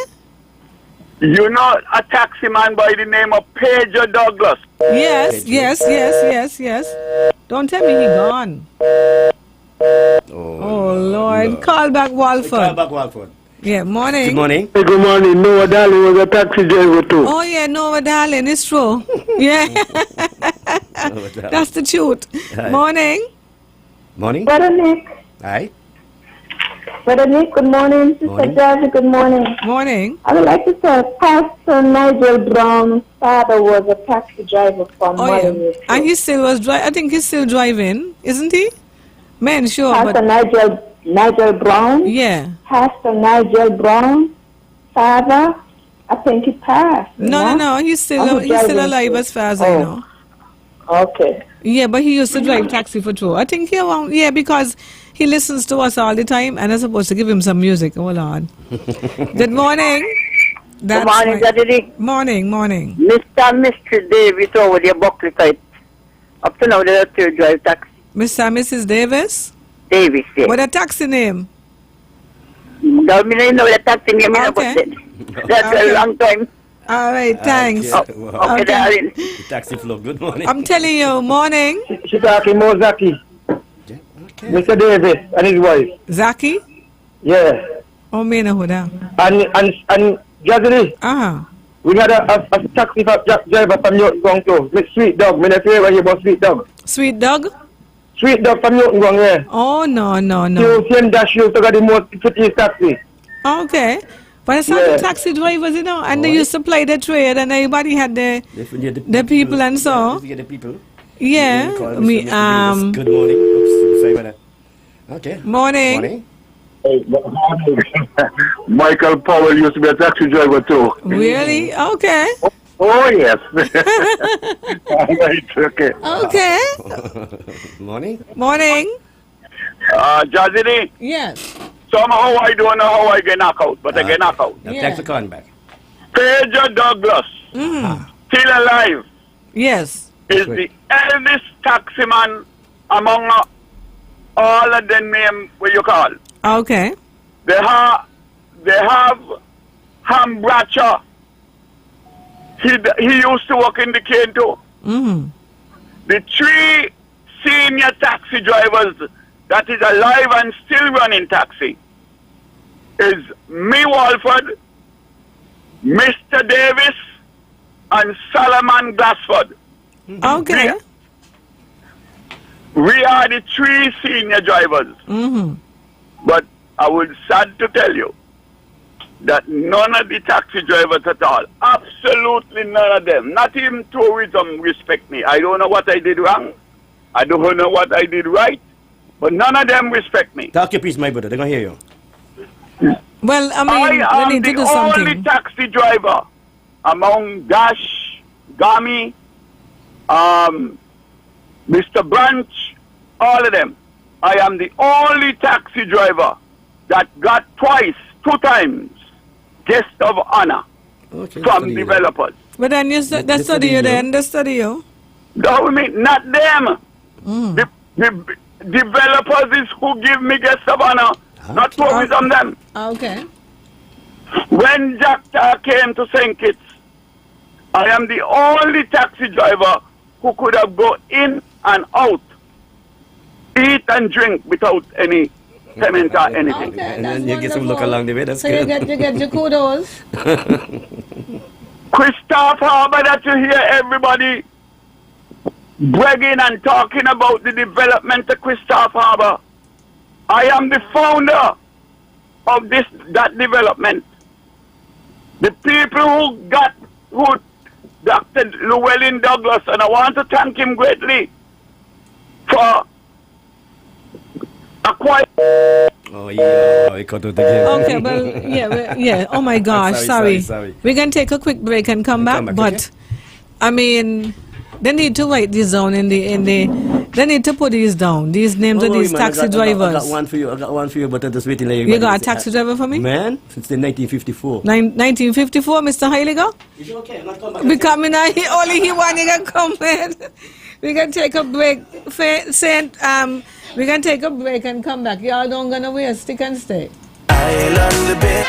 [SPEAKER 3] You know a taxi man by the name of Pedro Douglas?
[SPEAKER 1] Yes. Don't tell me he gone. Oh Lord. No. Call back Walford. Yeah, morning.
[SPEAKER 2] Good morning.
[SPEAKER 7] Hey, good morning. Noah Darling was a taxi driver too.
[SPEAKER 1] Oh yeah, Noah Darling, it's true. Yeah. That's the truth.
[SPEAKER 2] Hi.
[SPEAKER 1] Morning.
[SPEAKER 2] Morning.
[SPEAKER 11] Brother Nick.
[SPEAKER 2] Hi.
[SPEAKER 11] Brother Nick, good morning. Sister Jazzy, good morning.
[SPEAKER 1] Morning.
[SPEAKER 11] I would like to say Pastor Nigel Brown's father was a taxi driver from
[SPEAKER 1] yeah. And he still was I think he's still driving, isn't he? Man, sure.
[SPEAKER 11] Pastor Nigel Brown?
[SPEAKER 1] Yeah.
[SPEAKER 11] Pastor Nigel Brown, father, I think he passed.
[SPEAKER 1] No, he's still alive as far as I know.
[SPEAKER 11] Okay.
[SPEAKER 1] Yeah, but he used to drive taxi for true. I think because he listens to us all the time, and I'm supposed to give him some music. Hold on. Good morning.
[SPEAKER 12] Good morning, Daddy.
[SPEAKER 1] Morning.
[SPEAKER 12] Mr. and Mrs. Davis over the Buckley side. Up to now, they still drive taxi.
[SPEAKER 1] Mr. and Mrs. Davis?
[SPEAKER 12] Davis, yes.
[SPEAKER 1] What a taxi name?
[SPEAKER 12] No, I don't know the taxi name. Okay. That's a long time.
[SPEAKER 1] All right, thanks.
[SPEAKER 12] Okay, darling.
[SPEAKER 2] The taxi flow. Good morning.
[SPEAKER 1] I'm telling you, morning.
[SPEAKER 7] She's talking more Zaki. Okay. Mr. Davis and his wife.
[SPEAKER 1] Zaki?
[SPEAKER 7] Yeah.
[SPEAKER 1] Oh, me know who that.
[SPEAKER 7] And Jazzy. We had a taxi driver from Newton Gong too. Sweet Dog. Me never hear about Sweet Dog.
[SPEAKER 1] Sweet Dog?
[SPEAKER 7] Sweet Dog from Newton Gong, yeah.
[SPEAKER 1] Oh, no.
[SPEAKER 7] You send dash you to get the most prettiest taxi.
[SPEAKER 1] Okay. But it's not the taxi drivers, you know, and they used to play the trade, and everybody had the people and so.
[SPEAKER 2] The people.
[SPEAKER 1] Yeah.
[SPEAKER 2] Good morning. Oops, sorry about that. Okay.
[SPEAKER 1] Morning.
[SPEAKER 3] Michael Powell used to be a taxi driver too.
[SPEAKER 1] Really? Okay.
[SPEAKER 3] Oh yes. Right, okay.
[SPEAKER 1] Okay.
[SPEAKER 2] Morning.
[SPEAKER 3] Jazzy.
[SPEAKER 1] Yes.
[SPEAKER 3] Somehow I don't know how I get knocked out, but I get knocked out.
[SPEAKER 2] Now take the coin back.
[SPEAKER 3] Pedro Douglas, still alive.
[SPEAKER 1] Yes.
[SPEAKER 3] Is the eldest taximan among all of the names what you call.
[SPEAKER 1] Okay.
[SPEAKER 3] They have Ham Bradshaw. He used to work in the cane too. The three senior taxi drivers that is alive and still running taxi is me, Walford, Mr. Davis, and Solomon Glassford.
[SPEAKER 1] Okay.
[SPEAKER 3] we are the 3 senior drivers. But I would sad to tell you that none of the taxi drivers at all, absolutely none of them, not even tourism, respect me. I don't know what I did wrong. I don't know what I did right. But none of them respect me.
[SPEAKER 2] Talk your piece, my brother. They're going to hear you.
[SPEAKER 1] Well, I mean,
[SPEAKER 3] I
[SPEAKER 1] we need to
[SPEAKER 3] am
[SPEAKER 1] do
[SPEAKER 3] the
[SPEAKER 1] something.
[SPEAKER 3] only taxi driver among Dash, Gami, Mr. Branch, all of them. I am the only taxi driver that got 2 times guest of honor from developers.
[SPEAKER 1] But then you the studio then, the studio.
[SPEAKER 3] No, I mean, not them. The developers is who give me guest of honor, not tourism them.
[SPEAKER 1] Okay.
[SPEAKER 3] When Jack came to St. Kitts, I am the only taxi driver who could have go in and out, eat and drink without any payment or anything.
[SPEAKER 1] Okay,
[SPEAKER 2] and then you get some look along the way. That's
[SPEAKER 1] so
[SPEAKER 2] good.
[SPEAKER 1] you get your kudos.
[SPEAKER 3] Christoph Harbour, that you hear everybody bragging and talking about the development of Christoph Harbour. I am the founder of that development. The people who Dr. Llewellyn Douglas, and I want to thank him greatly for acquiring.
[SPEAKER 2] Oh yeah, I cut out again.
[SPEAKER 1] Okay, well, yeah. Oh my gosh, sorry. We're gonna take a quick break and come back. But
[SPEAKER 2] okay?
[SPEAKER 1] I mean, they need to write this down in the. They need to put these down. These names of these taxi drivers.
[SPEAKER 2] I got one for you, but I'm just waiting.
[SPEAKER 1] You got a taxi driver for me?
[SPEAKER 2] Man, since the 1954.
[SPEAKER 1] 1954, Mr. Heiliger?
[SPEAKER 2] Is it okay? I'm not coming back.
[SPEAKER 1] Because only he want you to come in. We can take a break. We can take a break and come back. Y'all don't gonna wait. Stick and stay.
[SPEAKER 13] I love the bit.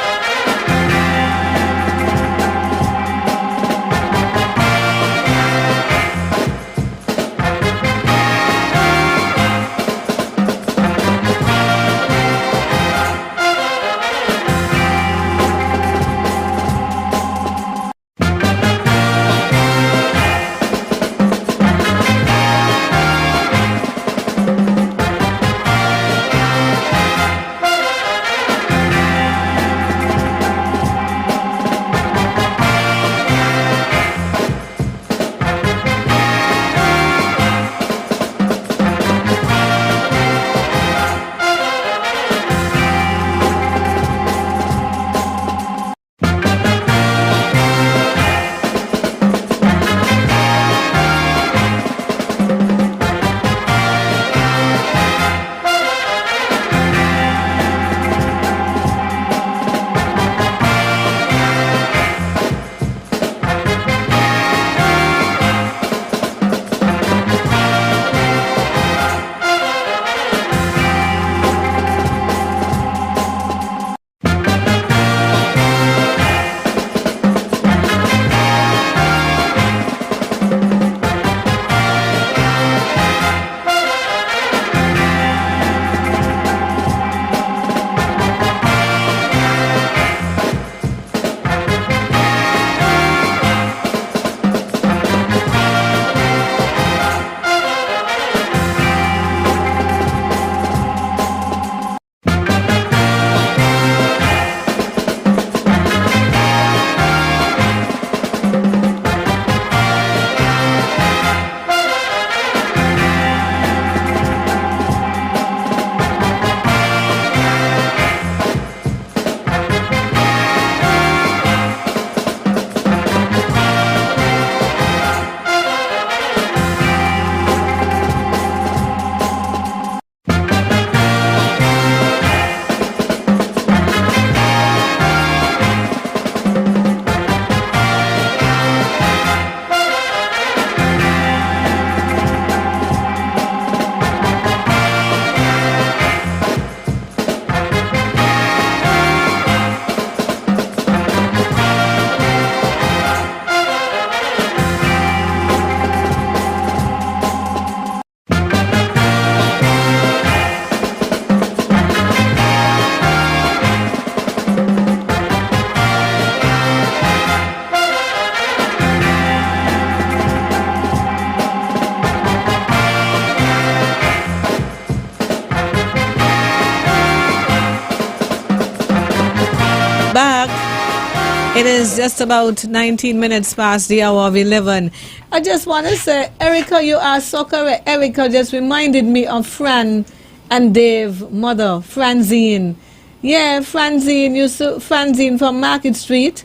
[SPEAKER 1] It is just about 19 minutes past the hour of 11. I just want to say, Erica, you are so correct. Erica just reminded me of Fran and Dave, mother, Franzine. Yeah, Franzine from Market Street.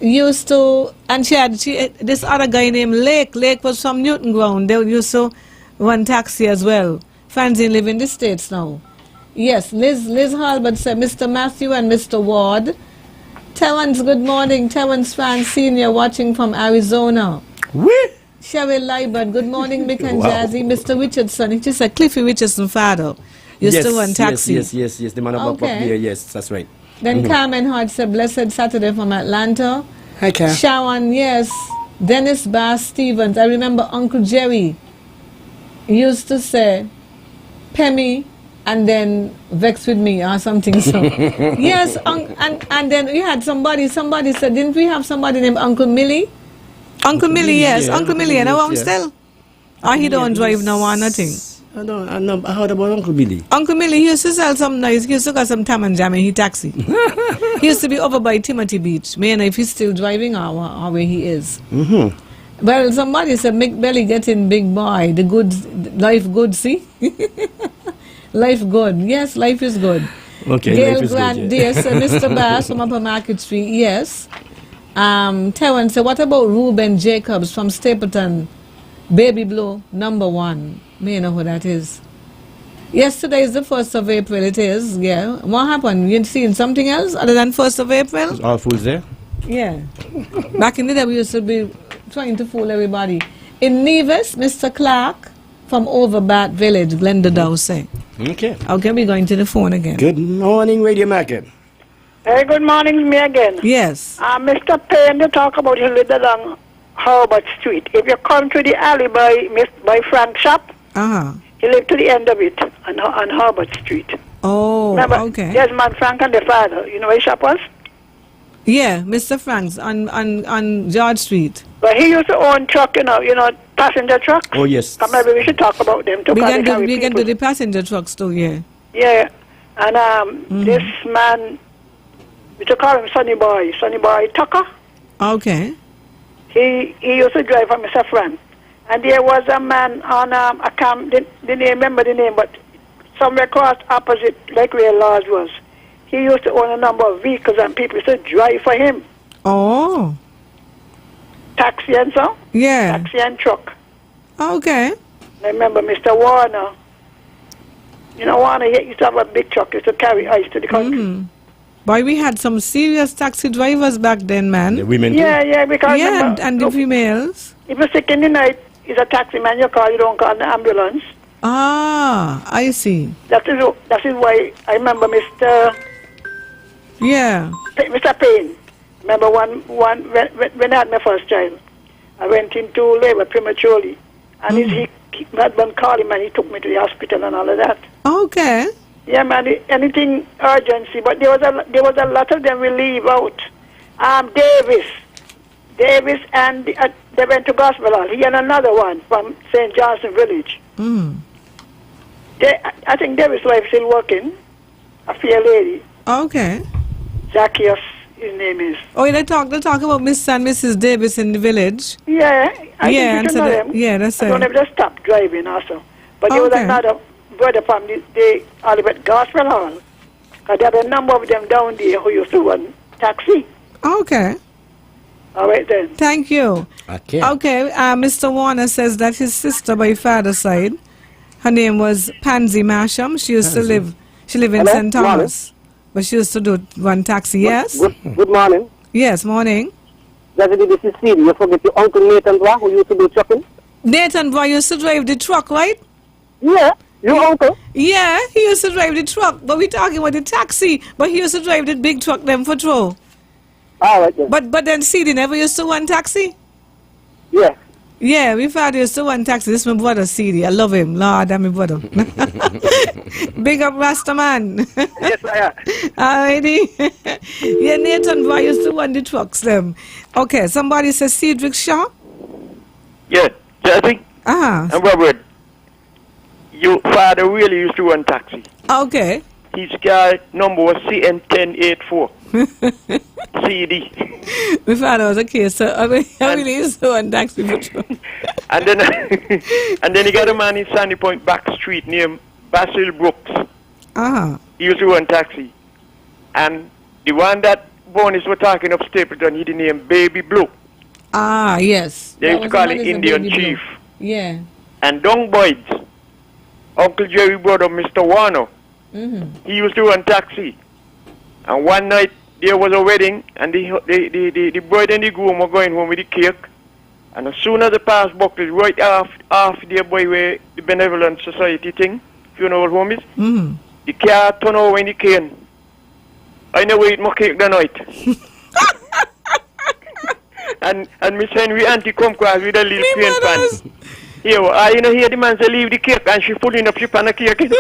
[SPEAKER 1] Used to, and she had this other guy named Lake. Lake was from Newton Ground. They used to run taxi as well. Franzine live in the States now. Yes, Liz Halbert said, Mr. Matthew and Mr. Ward. Terrence, good morning. Terrence Fan Sr. watching from Arizona.
[SPEAKER 2] What?
[SPEAKER 1] Cheryl Liebert, good morning, Mick and Jazzy. Mr. Richardson, he just said Cliffy Richardson father. Used to run taxi.
[SPEAKER 2] Yes. The man up there, yes, that's right.
[SPEAKER 1] Then Carmen Hart said, blessed Saturday from Atlanta.
[SPEAKER 2] Hi, Car.
[SPEAKER 1] Shawan, yes. Dennis Bass Stevens. I remember Uncle Jerry used to say, Pemmy, and then vex with me or something. So yes, and then we had somebody said, didn't we have somebody named Uncle Millie? Uncle Millie, yes, yeah, Uncle Millie, and I'm still. Oh, he don't drive now or nothing.
[SPEAKER 2] I heard about Uncle Millie.
[SPEAKER 1] Uncle Millie, he used to sell some nice, he used to got some tam and jam and he taxi. He used to be over by Timothy Beach. May know if he's still driving or where he is. Well, somebody said, Mick Belly getting big boy, the good, life good, see? Life good. Yes, life is good.
[SPEAKER 2] Okay,
[SPEAKER 1] Gail Grant, dear, said Mr. Bass from Upper Market Street. Yes. Terrence said, what about Ruben Jacobs from Stapleton? Baby Blow, number 1. May you know who that is. Yesterday is the 1st of April, it is. Yeah. What happened? You seen something else other than 1st of April?
[SPEAKER 2] It's all fools there?
[SPEAKER 1] Yeah. Back in the day, we used to be trying to fool everybody. In Nevis, Mr. Clark from Overbat Village, Glenda Dow say.
[SPEAKER 2] Okay.
[SPEAKER 1] Okay, we're going to the phone again.
[SPEAKER 2] Good morning, Radio Market.
[SPEAKER 4] Hey, good morning, me again.
[SPEAKER 1] Yes.
[SPEAKER 4] Mr. Payne, you talk about you live along Herbert Street. If you come to the alley by Frank's shop, you live to the end of it on Herbert Street.
[SPEAKER 1] Oh,
[SPEAKER 4] remember,
[SPEAKER 1] okay.
[SPEAKER 4] There's man Frank and the father. You know where his shop was?
[SPEAKER 1] Yeah, Mr. Frank's on George Street.
[SPEAKER 4] But he used to own truck, you know, passenger trucks.
[SPEAKER 2] Oh, yes.
[SPEAKER 4] Maybe we should talk about them too.
[SPEAKER 1] We can do the passenger trucks too, yeah.
[SPEAKER 4] Yeah, and this man, we should call him Sonny Boy Tucker.
[SPEAKER 1] Okay.
[SPEAKER 4] He used to drive for Mr. Frank. And there was a man on, I can't remember the name, but somewhere across opposite, like where Lars was. He used to own a number of vehicles and people used to drive for him.
[SPEAKER 1] Oh.
[SPEAKER 4] Taxi and so?
[SPEAKER 1] Yeah.
[SPEAKER 4] Taxi and truck.
[SPEAKER 1] Okay.
[SPEAKER 4] I remember Mr. Warner. You know, Warner used to have a big truck, used to carry ice to the country.
[SPEAKER 1] Boy, we had some serious taxi drivers back then, man.
[SPEAKER 2] The women
[SPEAKER 4] Yeah, because remember,
[SPEAKER 1] and the females.
[SPEAKER 4] If you're sick in the night, it's a taxi man you call, you don't call the ambulance.
[SPEAKER 1] Ah, I see.
[SPEAKER 4] That is why I remember Mr. Payne. Remember when I had my first child, I went into labor prematurely, and he had one call him and he took me to the hospital and all of that.
[SPEAKER 1] Okay.
[SPEAKER 4] Yeah, man, anything urgency, but there was a lot of them we leave out. Davis, and they went to Gospel Hall. He and another one from St. Johnson Village. I think Davis' wife still working, a fair lady.
[SPEAKER 1] Okay.
[SPEAKER 4] Zacchaeus, his name is.
[SPEAKER 1] Oh, they talk about Mr. and Mrs. Davis in the village.
[SPEAKER 4] Yeah, I think you should know them.
[SPEAKER 1] Yeah, that's
[SPEAKER 4] I don't have to stop driving also. But there was another brother from the Olivet Gospel Hall. Because there are a number of them down there who used to run taxi.
[SPEAKER 1] Okay.
[SPEAKER 4] All right then.
[SPEAKER 1] Thank you.
[SPEAKER 2] Okay.
[SPEAKER 1] Okay, Mr. Warner says that his sister by father's side, her name was Pansy Masham. She used to live in St. Thomas. But she used to run taxi, yes?
[SPEAKER 7] Good morning.
[SPEAKER 1] Yes, morning.
[SPEAKER 7] This is Steve. You forget your Uncle Nathan Boy who used to do trucking?
[SPEAKER 1] Nathan Boy used to drive the truck, right?
[SPEAKER 7] Yeah. Your uncle?
[SPEAKER 1] Yeah, he used to drive the truck. But we're talking about the taxi. But he used to drive the big truck them for throw.
[SPEAKER 7] All right then.
[SPEAKER 1] But then CD never used to run taxi?
[SPEAKER 7] Yeah.
[SPEAKER 1] Yeah, we father used to run taxi. This is my brother CD. I love him. Lord, I'm my brother. Big up Rasta man.
[SPEAKER 7] Yes, I am.
[SPEAKER 1] Alrighty. Yeah, Nathan Boy used to run the trucks them. Okay, somebody says Cedric Shaw?
[SPEAKER 5] Yeah, Jesse.
[SPEAKER 1] And
[SPEAKER 5] Robert. Your father really used to run taxi.
[SPEAKER 1] Okay.
[SPEAKER 5] his car number was CN1084. CD.
[SPEAKER 1] My father was a case, so I really used to run taxi patrol.
[SPEAKER 5] and then he got a man in Sandy Point back street named Basil Brooks. He used to run taxi. And the one that Bonus were talking of Stapleton, he the name Baby Blue.
[SPEAKER 1] Yes.
[SPEAKER 5] They used to call him Indian Chief.
[SPEAKER 1] Yeah.
[SPEAKER 5] And Dung Boyd's Uncle Jerry brother, Mr. Warner, he used to run taxi. And one night there was a wedding, and the bride and the groom were going home with the cake. And as soon as they passed Buckley, right off the boy where the Benevolent Society thing, funeral home is, the car turned over in the cane. I never eat my cake that night. and Miss Henry auntie come across with a little paint pan. Here, hear the man say leave the cake, and she pulling up she pan a cake.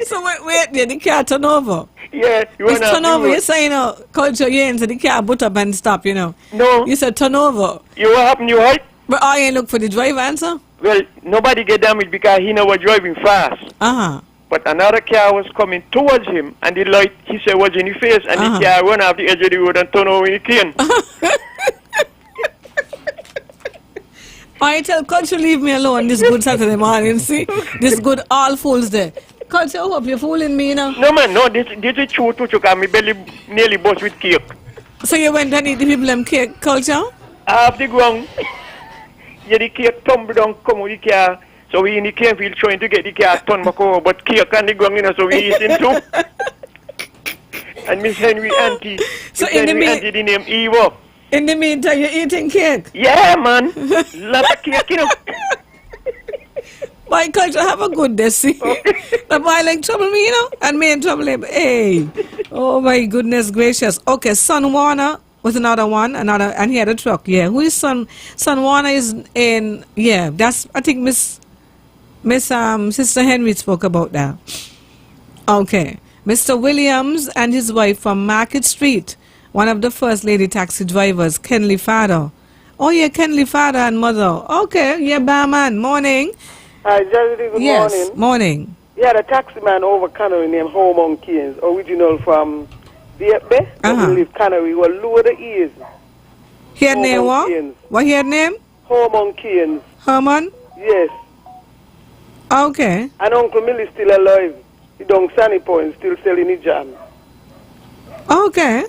[SPEAKER 1] So wait, the car turn over?
[SPEAKER 5] Yeah.
[SPEAKER 1] It's turn over, you say, culture, you ain't say the car boot up and stop,
[SPEAKER 5] No.
[SPEAKER 1] You said turn over.
[SPEAKER 5] You what happened, you right?
[SPEAKER 1] But I ain't look for the driver answer?
[SPEAKER 5] Well, nobody get damaged because he was driving fast. But another car was coming towards him, and the light, he said, was in his face, and the car run off the edge of the road and turn over in the cane.
[SPEAKER 1] I tell Culture, leave me alone this good Saturday morning, see? This good All Fools Day. Culture, I hope you're fooling me,
[SPEAKER 5] No, man, no, this is true, too, because my belly nearly burst with cake.
[SPEAKER 1] So you went and eat the people them cake, Culture?
[SPEAKER 5] Off the ground. Yeah, the cake tumbled down, come with the car. So we in the cane field trying to get the car turned back over, but cake on the ground, so we eating too. And Miss Henry auntie, auntie, the name Eva.
[SPEAKER 1] In the meantime, you're eating cake?
[SPEAKER 5] Yeah, man. Lot of cake,
[SPEAKER 1] My Culture, have a good day, see? The boy like trouble me, and me in trouble him. Hey. Oh, my goodness gracious. Okay, Son Warner was another one, and he had a truck. Yeah, who is Son Warner is in, yeah, that's, I think Sister Henry spoke about that. Okay. Mr. Williams and his wife from Market Street, one of the first lady taxi drivers, Kenley Father. Oh, yeah, Kenley Father and mother. Okay, yeah, barman. Morning.
[SPEAKER 14] Hi, Jerry, good morning.
[SPEAKER 1] Morning.
[SPEAKER 14] Yeah, the taxi man over Canary named Hormone Keynes, original from Vietbe. Who live Canary, will lower the ears.
[SPEAKER 1] Here name what? What here name?
[SPEAKER 14] Hormone Keynes.
[SPEAKER 1] Herman?
[SPEAKER 14] Yes.
[SPEAKER 1] Okay.
[SPEAKER 14] And Uncle Millie still alive. He don't Sunny Point, still selling his jam.
[SPEAKER 1] Okay.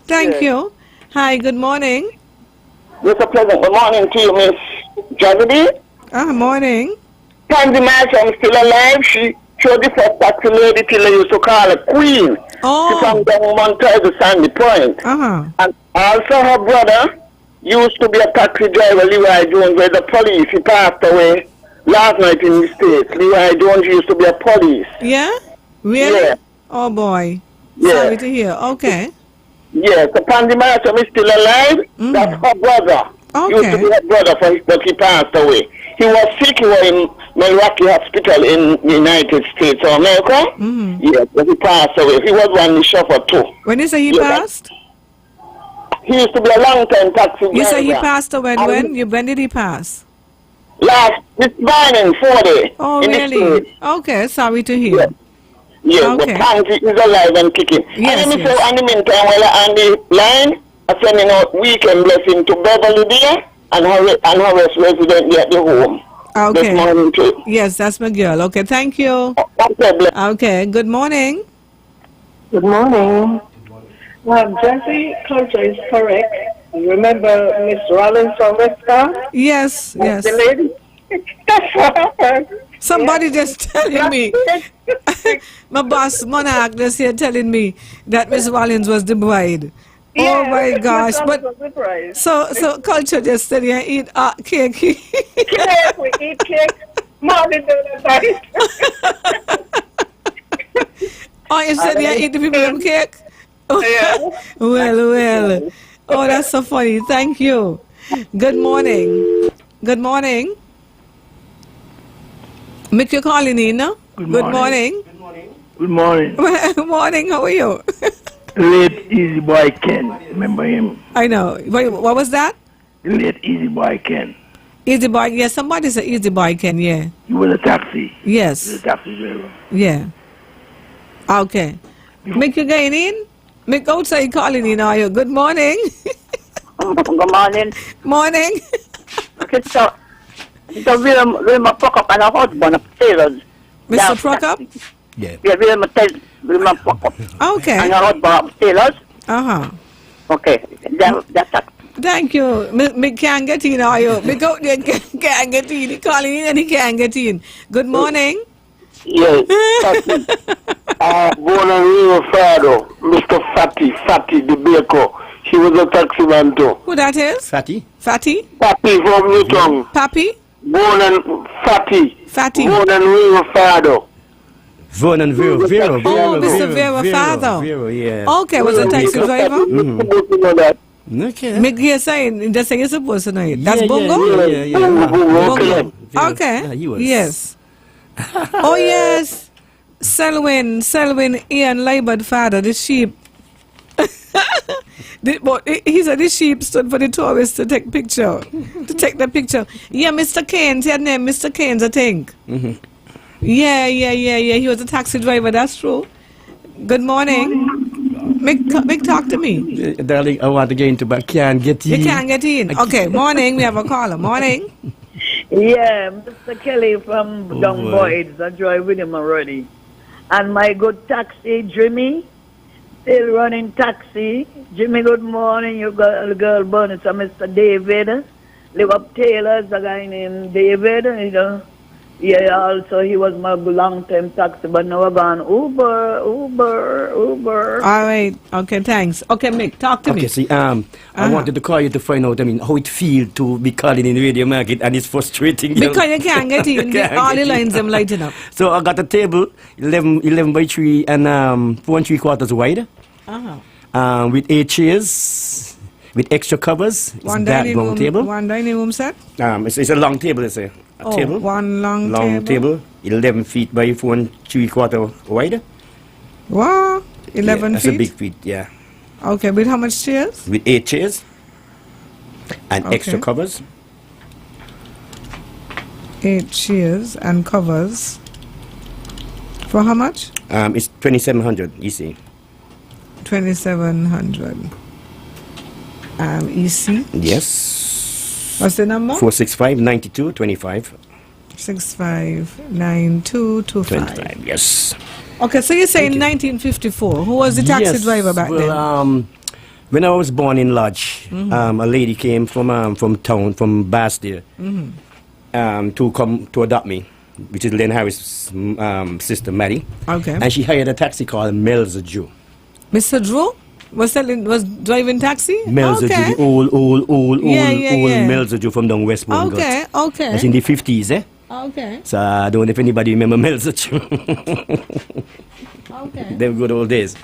[SPEAKER 1] Thank you. Hi, good morning.
[SPEAKER 7] It's a pleasant good morning to you, Miss Jazzy.
[SPEAKER 1] Morning.
[SPEAKER 7] Pansy Marshall still alive. She the first taxi lady till they used to call her Queen. She's from down Montreal to Sandy Point. And also her brother used to be a taxi driver, Leroy Jones, where the police, he passed away last night in the States. Leroy Jones used to be a police.
[SPEAKER 1] Yeah? Really?
[SPEAKER 7] Yeah.
[SPEAKER 1] Oh, boy.
[SPEAKER 7] Yeah.
[SPEAKER 1] Sorry to hear. Okay.
[SPEAKER 7] Yes, the Pansy Marshall is still alive. That's her brother. Used to be her brother, but he passed away. He was sick. He was in Milwaukee Hospital in the United States of America. Yes, but he passed away. He was one chauffeur too.
[SPEAKER 1] When you say he passed?
[SPEAKER 7] He used to be a long-time taxi driver.
[SPEAKER 1] You say he passed away when did he pass?
[SPEAKER 7] This morning, 40.
[SPEAKER 1] Oh, really? Okay, sorry to hear.
[SPEAKER 7] Yes, okay. The Pansy is alive and kicking.
[SPEAKER 1] Yes,
[SPEAKER 7] and in the meantime, while on the line, I'm sending out weekend blessing to Beverly there and her resident there at the home.
[SPEAKER 1] Okay.
[SPEAKER 7] This morning too.
[SPEAKER 1] Yes, that's my girl. Okay, thank you. Okay, good morning.
[SPEAKER 6] Good morning. Jesse, culture is correct. Remember Miss Rollins from Westtown?
[SPEAKER 1] Yes.
[SPEAKER 6] The lady? That's what happened.
[SPEAKER 1] Somebody just telling me. My boss, Monarch, just here telling me that Miss Rollins was the bride.
[SPEAKER 6] Yeah,
[SPEAKER 1] oh my gosh! But so culture just said yeah, eat cake.
[SPEAKER 6] Cake, we eat cake. Morning night.
[SPEAKER 1] Oh, you said yeah, eat the people cake.
[SPEAKER 6] Yeah.
[SPEAKER 1] Well. Oh, that's so funny. Thank you. Good morning. Good morning. Make your calling in, no? Good morning.
[SPEAKER 15] Good morning.
[SPEAKER 1] Good morning. How are you?
[SPEAKER 15] Late Easy Boy Ken. Remember him?
[SPEAKER 1] I know. What was that?
[SPEAKER 15] Late Easy Boy Ken.
[SPEAKER 1] Easy Boy. Yeah, somebody said Easy Boy Ken. Yeah.
[SPEAKER 15] He was a taxi.
[SPEAKER 1] Yes.
[SPEAKER 15] He was a taxi driver.
[SPEAKER 1] Yeah. Okay. Make you going in? Make outside calling in, are you? Good morning.
[SPEAKER 12] Good morning.
[SPEAKER 1] Morning.
[SPEAKER 12] Okay, so Wilma Procop and her husband upstairs.
[SPEAKER 1] Mr. Procop?
[SPEAKER 12] Yeah, Wilma Procop.
[SPEAKER 1] Okay.
[SPEAKER 12] And her husband upstairs.
[SPEAKER 1] Uh-huh.
[SPEAKER 12] Okay, that's that.
[SPEAKER 1] Thank you. Me can't get in, are you? Me go there, can't get in. He calling in and he can't get in. Good morning.
[SPEAKER 8] Yes. Born and real father, Mr. Fatty the baker. He was a taxi man too.
[SPEAKER 1] Who that is?
[SPEAKER 2] Fatty.
[SPEAKER 1] Fatty?
[SPEAKER 8] Pappy from Newton.
[SPEAKER 1] Pappy?
[SPEAKER 8] Born and Fatty.
[SPEAKER 1] Fatty.
[SPEAKER 8] Born and real father.
[SPEAKER 2] Vernon Vero.
[SPEAKER 1] Oh, Mr. Vero father.
[SPEAKER 2] Vero, yeah.
[SPEAKER 1] Okay, was a taxi driver?
[SPEAKER 2] Okay.
[SPEAKER 1] Make you saying, just say you're supposed to know it. That's Bongo?
[SPEAKER 2] Yeah.
[SPEAKER 1] Bongo. Okay.
[SPEAKER 2] Yeah, he was.
[SPEAKER 1] Yes. Oh, yes. Selwyn, Ian Libert father, the sheep. But he said the sheep stood for the tourists to take picture. To take the picture. Yeah, Mr. Keynes, your name, Mr. Keynes, I think.
[SPEAKER 2] Mm-hmm.
[SPEAKER 1] Yeah. He was a taxi driver, that's true. Good morning. Make talk to me.
[SPEAKER 2] Darling, I want to get into, but I can't get in.
[SPEAKER 1] You can't get in. Okay, morning. We have a caller. Morning.
[SPEAKER 6] Yeah, Mr. Kelly from Down Boyd's. I drive with him already. And my good taxi, Jimmy, still running taxi. Jimmy, good morning. You got a girl born. It's a Mr. David. Live up Taylor's a guy named David, you know. Yeah, also he was my long-time taxi, but now I've gone Uber.
[SPEAKER 1] All right. Okay, thanks. Okay, Mick, talk to me.
[SPEAKER 2] Okay, see, I wanted to call you to find out, how it feels to be calling in the radio market, and it's frustrating.
[SPEAKER 1] Because you can't get in. All the lines them lighting up.
[SPEAKER 2] So I got a table, 11 by 3 and 4 3/4 wide.
[SPEAKER 1] Uh-huh.
[SPEAKER 2] With 8 chairs, with extra covers.
[SPEAKER 1] One dining room set?
[SPEAKER 2] It's a long table, it's a table.
[SPEAKER 1] One long
[SPEAKER 2] table. 11 feet by 4 3/4 wide.
[SPEAKER 1] Wow, 11
[SPEAKER 2] That's
[SPEAKER 1] feet?
[SPEAKER 2] a big feet, yeah.
[SPEAKER 1] Okay, with how much chairs?
[SPEAKER 2] With 8 chairs and extra covers.
[SPEAKER 1] 8 chairs and covers. For how much?
[SPEAKER 2] It's 2,700 EC.
[SPEAKER 1] 2,700. EC?
[SPEAKER 2] Yes.
[SPEAKER 1] What's the number?
[SPEAKER 2] 465-9225.
[SPEAKER 1] 659225.
[SPEAKER 2] Yes.
[SPEAKER 1] Okay, so you're saying 1954. Who was the taxi driver back then?
[SPEAKER 2] When I was born in Lodge, a lady came from town, from Bastille, to come to adopt me, which is Len Harris' sister, Maddie.
[SPEAKER 1] Okay.
[SPEAKER 2] And she hired a taxi called Melza Jew.
[SPEAKER 1] Mr. Drew was driving taxi?
[SPEAKER 2] Melza Jew, old Melza Jew from down Westbourne.
[SPEAKER 1] Okay.
[SPEAKER 2] That's in the 50s, eh?
[SPEAKER 1] Okay.
[SPEAKER 2] So I don't know if anybody remember Melza Jew.
[SPEAKER 1] Okay.
[SPEAKER 2] Them good old days.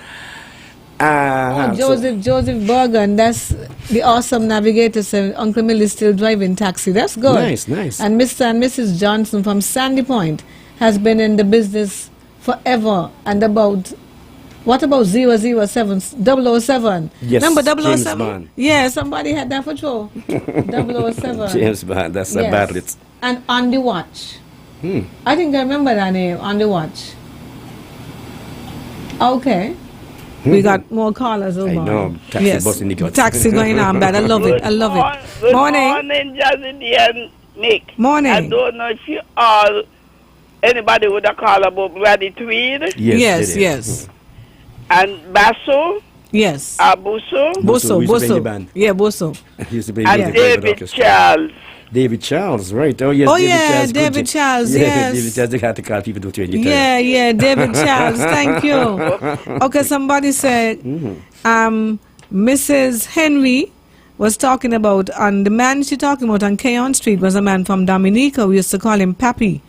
[SPEAKER 1] Joseph Bergen, that's the awesome navigator, said Uncle Mill is still driving taxi. That's good.
[SPEAKER 2] Nice.
[SPEAKER 1] And Mr. and Mrs. Johnson from Sandy Point has been in the business forever. And what about 007?
[SPEAKER 2] Yes.
[SPEAKER 1] Number 007?
[SPEAKER 2] James Bond.
[SPEAKER 1] Yeah, somebody had that for sure. 007.
[SPEAKER 2] James Bond, that's a bad lit.
[SPEAKER 1] And On the Watch. I think I remember that name, On the Watch. Okay. We got more callers over.
[SPEAKER 2] I know. Taxi bus in the guts.
[SPEAKER 1] Taxi going on, bad. I love it.
[SPEAKER 16] Good
[SPEAKER 1] morning.
[SPEAKER 16] Morning, Jazzy and Nick.
[SPEAKER 1] Morning.
[SPEAKER 16] I don't know if you all, anybody would have called about Ready Tweed.
[SPEAKER 1] Yes.
[SPEAKER 16] And Basso.
[SPEAKER 1] Yes.
[SPEAKER 16] Busso.
[SPEAKER 1] Yeah, Busso.
[SPEAKER 16] And David Charles.
[SPEAKER 2] David Charles, right. Oh, yes.
[SPEAKER 1] David Charles, yes.
[SPEAKER 2] David Charles, they had to call people to train you.
[SPEAKER 1] Yeah, David Charles, thank you. Okay, somebody said, Mrs. Henry was talking about, and the man she talking about on Keon Street was a man from Dominica. We used to call him Pappy.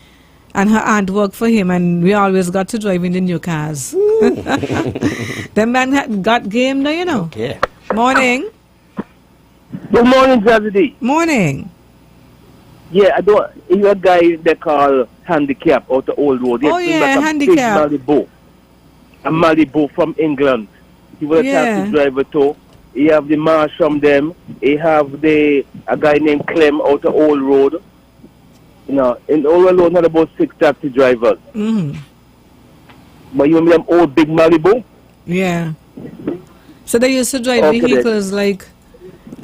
[SPEAKER 1] And her aunt worked for him, and we always got to drive in the new cars. The man got game now, you know.
[SPEAKER 2] Okay.
[SPEAKER 1] Morning.
[SPEAKER 15] Good morning, Jazzy.
[SPEAKER 1] Morning.
[SPEAKER 15] Yeah, you a guy they call Handicap out the old road.
[SPEAKER 1] Handicap.
[SPEAKER 15] A Malibu from England. He was a taxi driver too. He have the Marsh from them. He have a guy named Clem out the old road. You know, in all alone had about 6 taxi drivers. But you remember them old big Malibu?
[SPEAKER 1] Yeah. So they used to drive vehicles like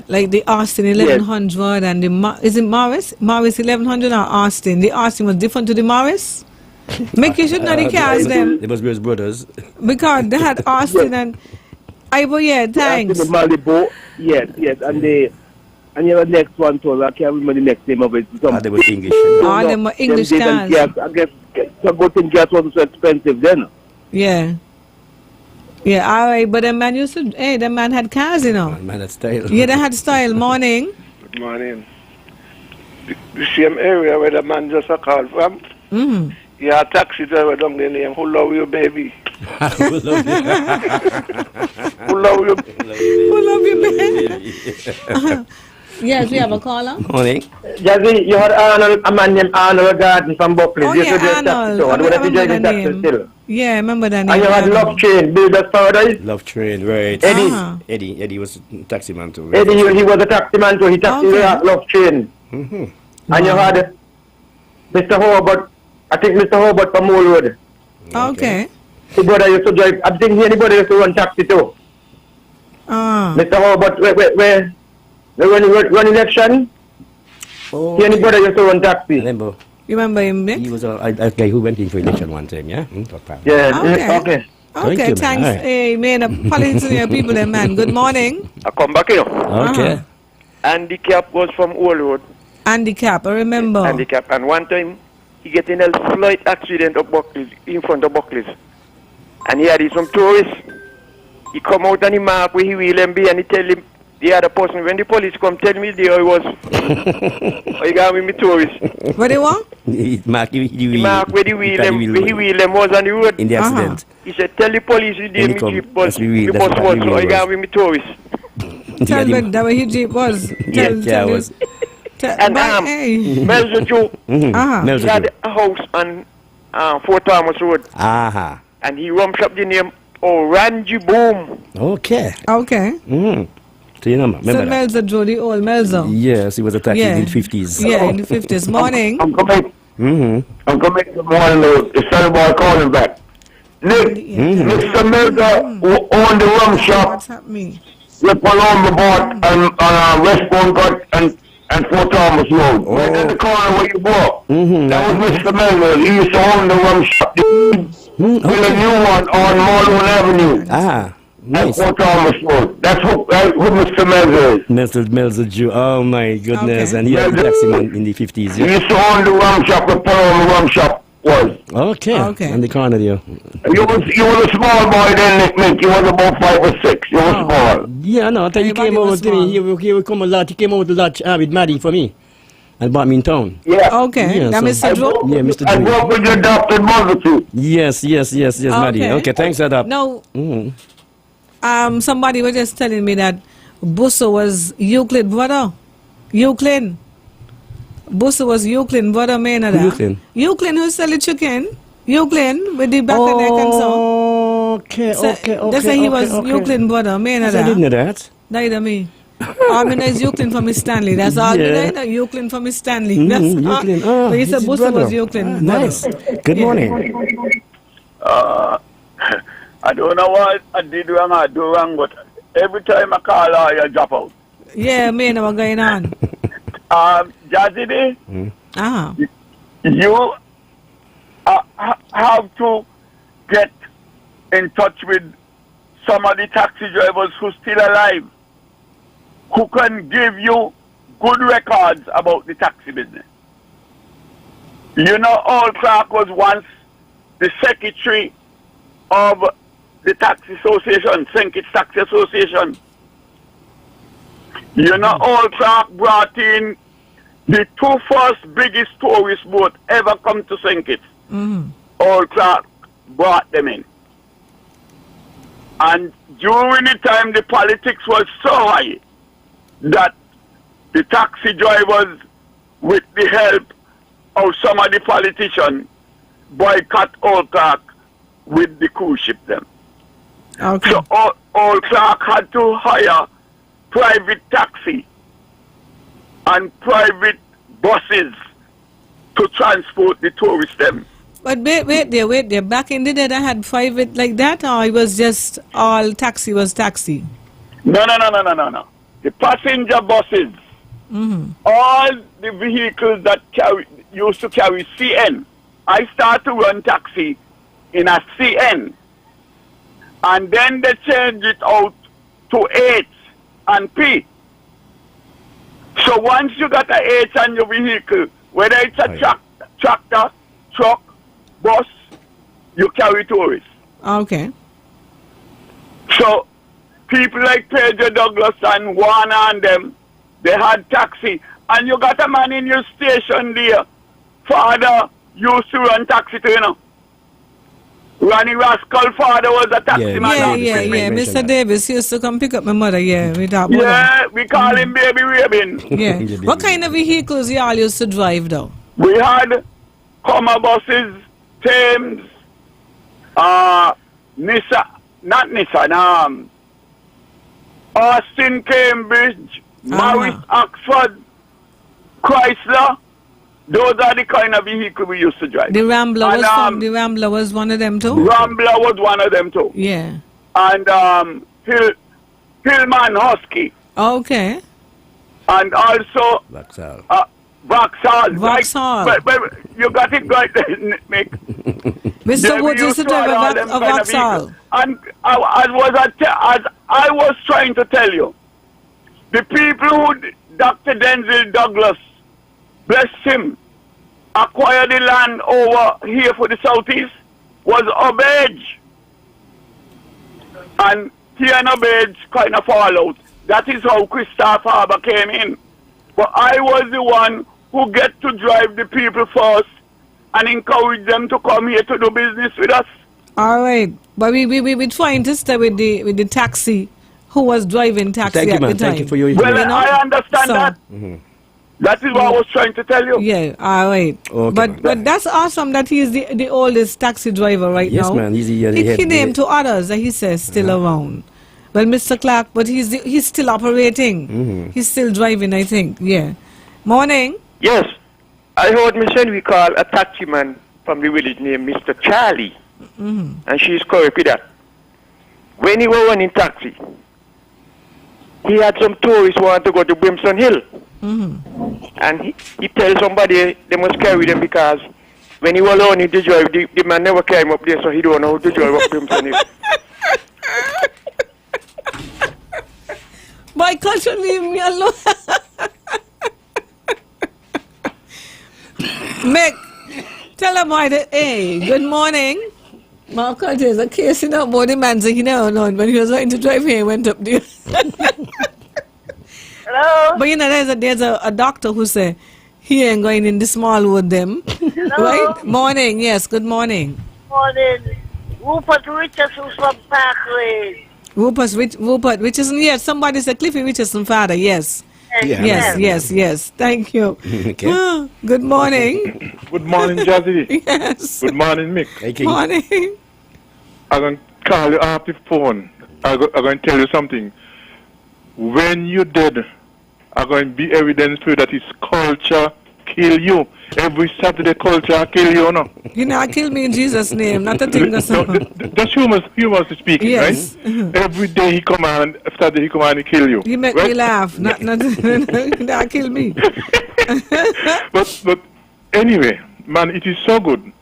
[SPEAKER 1] the Austin 1100 and the is it Morris 1100 or Austin? The Austin was different to the Morris. Make you should know the cars them.
[SPEAKER 2] They must be his brothers.
[SPEAKER 1] Because they had Austin and thanks.
[SPEAKER 15] The Malibu, yes, and you have the next one too. I can't remember the next name of it.
[SPEAKER 2] They were English.
[SPEAKER 1] They were English cars.
[SPEAKER 15] I guess some good thing gas wasn't so expensive then.
[SPEAKER 1] Yeah. Yeah, all right, but the man used to, the man had cars, you know.
[SPEAKER 2] Man had style.
[SPEAKER 1] Yeah, they had style. Morning.
[SPEAKER 8] Good morning. The same area where the man just called from.
[SPEAKER 1] Mm-hmm.
[SPEAKER 8] Yeah, taxi driver down there name. Who love you, baby?
[SPEAKER 2] Who love you?
[SPEAKER 8] Who love you?
[SPEAKER 1] Who love you, baby? Yes, we have a caller.
[SPEAKER 2] Morning.
[SPEAKER 17] Jazzy, you had Arnold, a man named Arnold Garden from Buckley.
[SPEAKER 1] Oh, yeah, Arnold. I remember that name. Yeah, I remember that name.
[SPEAKER 17] And you had Love Train, Builder's Paradise.
[SPEAKER 2] Love Train, right. Eddie was a taxi man too. Right?
[SPEAKER 17] Eddie, he was a taxi man too. He taxied Love Train.
[SPEAKER 2] Mm-hmm.
[SPEAKER 17] And you had Mr. Hobart, I think Mr. Hobart from Mole Road.
[SPEAKER 1] Okay.
[SPEAKER 17] His brother used to drive, I think anybody used to run taxi too. Mr. Hobart, where when he run election, anybody used to run taxi.
[SPEAKER 1] You remember him, Nick?
[SPEAKER 2] He was a guy who went in for election one time, yeah?
[SPEAKER 17] Okay.
[SPEAKER 1] Okay, thanks.
[SPEAKER 2] Right.
[SPEAKER 1] Hey, man, apologies to your people there, man. Good morning.
[SPEAKER 5] I come back here.
[SPEAKER 2] Okay.
[SPEAKER 5] Handicap was from Old Road.
[SPEAKER 1] Handicap, I remember.
[SPEAKER 5] Handicap. And one time, he get in a slight accident of Buckley's, in front of Buckley's. And he had some tourists. He come out and he mark where he will and be, and he tell him, the other person, when the police come, tell me there I was. I got with me tourists.
[SPEAKER 1] What they want?
[SPEAKER 2] He mark where
[SPEAKER 5] the wheel was on the road.
[SPEAKER 2] In the accident.
[SPEAKER 5] He said, tell the police the day me jeep was. The bus was, so I got with me tourists.
[SPEAKER 1] Tell me that where his jeep was.
[SPEAKER 2] Tell was.
[SPEAKER 5] And Melzer Joe, he had a house on Fort Thomas Road. And he rummed up the name Orange Boom.
[SPEAKER 2] Okay. So you know, remember
[SPEAKER 1] so Melzer Joe, the old Melzer.
[SPEAKER 2] Yes, he was a taxi in the 50s.
[SPEAKER 1] Yeah, in the 50s. Morning.
[SPEAKER 17] I'm coming. I'm coming to the morning, the son boy calling back. Nick, Mr. Melzer who owned the rum shop.
[SPEAKER 1] What's happening?
[SPEAKER 17] With Paloma bought on Westbourne Cut and Fort Thomas Road. Right in the corner where you bought. That was Mr. Melzer. He used to own the rum shop. With a new one on Marlon Avenue. Nice. Fort Thomas Road. That's who Mr. Melzer is.
[SPEAKER 2] Melzer Jew. Oh my goodness. And he was a taxi man in the 50s.
[SPEAKER 17] He used to own the rum shop where Paloma rum shop was.
[SPEAKER 2] Okay. In the corner there.
[SPEAKER 17] You was a small boy then, Nick. You was about 5 or 6. You was small.
[SPEAKER 2] Yeah, no. I thought he came over to me. He would come a lot. He came over to lot with Maddie for me. And brought me in town.
[SPEAKER 17] Yeah.
[SPEAKER 1] Okay. Yeah, that Mr. Drew?
[SPEAKER 2] Yeah, Mr. Drew.
[SPEAKER 17] I grew up with your adopted mother too.
[SPEAKER 2] Yes, Maddie. Okay, thanks for that.
[SPEAKER 1] No. Somebody was just telling me that Busso was Euclid brother. Euclid. Busso was Euclid brother, man. Euclid who sell the chicken. Euclid with the back of neck and so.
[SPEAKER 2] Okay.
[SPEAKER 1] They say he was Euclid brother, man.
[SPEAKER 2] I didn't know that.
[SPEAKER 1] Neither me. I mean, there's Euclid from Miss Stanley. That's all. I know Euclid from Miss Stanley. That's
[SPEAKER 2] Euclid.
[SPEAKER 1] But he said Busso was Euclid.
[SPEAKER 2] Nice. Good morning.
[SPEAKER 18] I don't know what I did wrong or do wrong, but every time I call her, you drop out.
[SPEAKER 1] Yeah, man, what's going on?
[SPEAKER 18] Jazzy, you have to get in touch with some of the taxi drivers who still alive, who can give you good records about the taxi business. You know, Old Clark was once the secretary of the Taxi Association, St. Kitts Taxi Association. You know, Old Clark brought in the 2 first biggest tourist boat ever come to St. Kitts. Old Clark brought them in. And during the time the politics was so high that the taxi drivers, with the help of some of the politicians, boycott Old Clark with the cruise ship them.
[SPEAKER 1] Okay.
[SPEAKER 18] So Old Clark had to hire private taxi and private buses to transport the tourists them.
[SPEAKER 1] But wait there. Back in the day, I had private like that, or it was just all taxi was taxi?
[SPEAKER 18] No. The passenger buses, all the vehicles that used to carry CN. I started to run taxi in a CN, and then they changed it out to H and P. So once you got a H on your vehicle, whether it's a tractor, truck, bus, you carry tourists.
[SPEAKER 1] Okay.
[SPEAKER 18] So people like Pedro Douglas and Warner and them, they had taxi. And you got a man in your station there. Father used to run taxi too, you know. Ronnie Rascal father was a taxi man.
[SPEAKER 1] Yeah. Mr. Davis used to come pick up my mother,
[SPEAKER 18] we call him Baby Rabin.
[SPEAKER 1] Yeah. What kind of vehicles y'all used to drive though?
[SPEAKER 18] We had Comma buses, Thames, Nissan, Austin, Cambridge, Morris, Oxford, Chrysler. Those are the kind of vehicle we used to drive.
[SPEAKER 1] The Rambler was one of them too?
[SPEAKER 18] Rambler was one of them too.
[SPEAKER 1] Yeah.
[SPEAKER 18] And Hillman Husky.
[SPEAKER 1] Okay.
[SPEAKER 18] And also Vauxhall. But you got it right there, Mick.
[SPEAKER 1] Mr. Wood used to drive a Vauxhall.
[SPEAKER 18] And as I was trying to tell you, the people who Dr. Denzel Douglas, bless him, acquired the land over here for the southeast was Obage. And he and Obage kind of fall out. That is how Christoph Harbour came in. But I was the one who get to drive the people first and encourage them to come here to do business with us.
[SPEAKER 1] All right. But we trying to stay with the taxi who was driving taxi
[SPEAKER 2] Thank you,
[SPEAKER 1] at
[SPEAKER 2] man.
[SPEAKER 1] the time.
[SPEAKER 2] Thank you for your
[SPEAKER 18] Well, I understand that. That is what I was trying to tell you.
[SPEAKER 1] Yeah, all right.
[SPEAKER 2] Okay,
[SPEAKER 1] but that's awesome that he is the oldest taxi driver right now.
[SPEAKER 2] Yes, man. He's
[SPEAKER 1] he named to others that he says still around. Well, Mr. Clark, but he's still operating. He's still driving, I think. Yeah. Morning.
[SPEAKER 5] Yes. I heard Miss Henry call a taximan from the village named Mr. Charlie. And she's correct with that. When he was running taxi, he had some tourists want to go to Brimson Hill. And he tells somebody they must carry them because when he was learning to drive, the man never came up there, so he don't know how to drive up Brimson Hill.
[SPEAKER 1] Why can't you leave me alone? Mick, tell him why hey, good morning. Mark, there's a case in about the man saying he never known when he was trying to drive here, he went up there.
[SPEAKER 19] Hello?
[SPEAKER 1] But you know, there's a doctor who say he ain't going in the small with them.
[SPEAKER 19] Hello?
[SPEAKER 1] Right? Morning, yes, good morning.
[SPEAKER 19] Morning. Rupert Richardson from Parkway.
[SPEAKER 1] Rupert Richardson, yes, somebody said Cliffy Richardson father, yes. Yes. Thank you.
[SPEAKER 2] Okay.
[SPEAKER 1] Good morning.
[SPEAKER 20] Good morning, Jazzy.
[SPEAKER 1] Yes.
[SPEAKER 20] Good morning, Mick.
[SPEAKER 1] Good morning.
[SPEAKER 20] I'm going to call you off the phone. I'm going to tell you something. When you're dead, I'm going to be evidence to you that it's culture kill you. Every Saturday culture kill you, no?
[SPEAKER 1] You know, kill me in Jesus' name, not a thing or something.
[SPEAKER 20] That's humorous speaking,
[SPEAKER 1] yes.
[SPEAKER 20] Right? Every day he come on, Saturday he come on and kill you.
[SPEAKER 1] You make
[SPEAKER 20] right?
[SPEAKER 1] me laugh, not kill me.
[SPEAKER 20] but anyway, man, it is so good.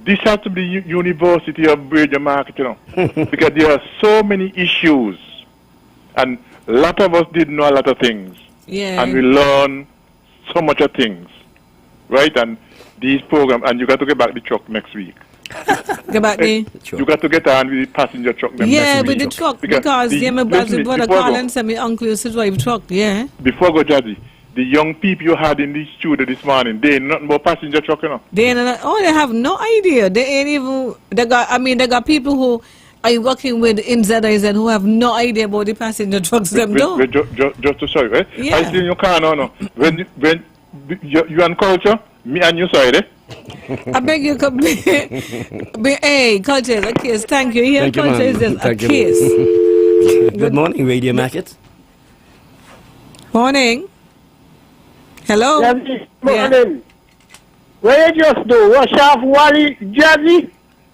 [SPEAKER 20] This has to be University of Radio Market, you know, because there are so many issues, and a lot of us didn't know a lot of things, and we learn so much of things, right? And these programs, and you got to get back the truck next week.
[SPEAKER 1] Get back the?
[SPEAKER 20] You got to get on with the passenger truck next week.
[SPEAKER 1] With the truck, because my brother called and said my uncle used to drive truck,
[SPEAKER 20] Before I go, Jazzy, the young people you had in the studio this morning, they ain't nothing but passenger truck, you know?
[SPEAKER 1] They have no idea. They ain't even, they got people who are working with in ZIZ who have no idea about the passenger trucks them do.
[SPEAKER 20] Just to show you, eh? Yeah. I see in your car now. When you and culture, me and you side, eh?
[SPEAKER 1] I beg you, hey, culture is a case. Thank you. Here, culture is just a case.
[SPEAKER 2] Good morning, Radio Market.
[SPEAKER 1] Morning. Hello.
[SPEAKER 19] Morning.
[SPEAKER 21] What you just do, wash off Wally, Jazzy.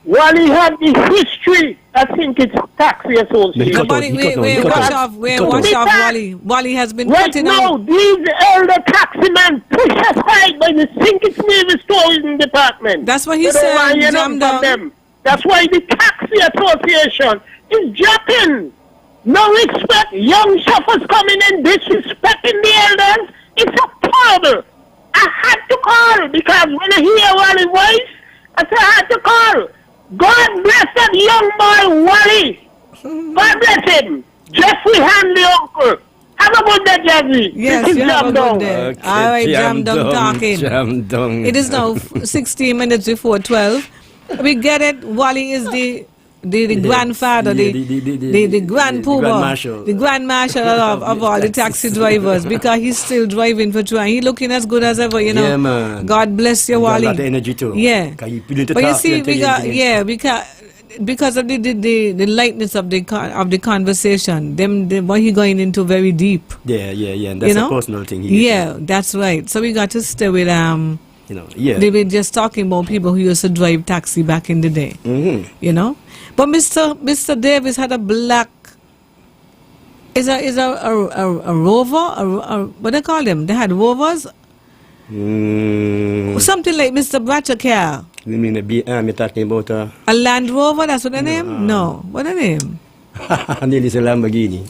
[SPEAKER 21] Wally had the history. I think it's taxi association.
[SPEAKER 1] Watch off Wally. Wally has been
[SPEAKER 21] right now.
[SPEAKER 1] out.
[SPEAKER 21] These elder taxi men push aside by the think it's Navy tourism department.
[SPEAKER 1] That's what he said.
[SPEAKER 21] Them. That's why the taxi association is dropping. No respect. Young chauffeurs coming in disrespecting the elders. It's a horrible. I had to call because when I hear Wally voice, I said I had to call. God bless that young boy, Wally. God bless him. Jeffrey Hanley, uncle. Have a good day, Jazzy.
[SPEAKER 1] Yes, you have a good day. Okay, all right, Jam Dung talking.
[SPEAKER 2] Jam Dung.
[SPEAKER 1] It is now 16 minutes before 12. We get it. Wally is the grandfather, the grand poobah, the grand marshal of all the taxi drivers, because he's still driving for trying. He's looking as good as ever, you know.
[SPEAKER 2] Yeah, man.
[SPEAKER 1] God bless you, Wally.
[SPEAKER 2] Got a lot of energy too.
[SPEAKER 1] Yeah. But you see, because of the lightness of the conversation, what he going into very deep.
[SPEAKER 2] Yeah, and that's a personal thing.
[SPEAKER 1] That's right. So we got to stay with
[SPEAKER 2] They
[SPEAKER 1] were just talking about people who used to drive taxi back in the day.
[SPEAKER 2] Mm-hmm.
[SPEAKER 1] You know. But Mr. Davis had a black. Is a rover? What they call them? They had rovers. Something like Mr. Bratcher car.
[SPEAKER 2] You mean you're talking about
[SPEAKER 1] a Land Rover? That's what the name? No. What the name?
[SPEAKER 2] Nearly a Lamborghini.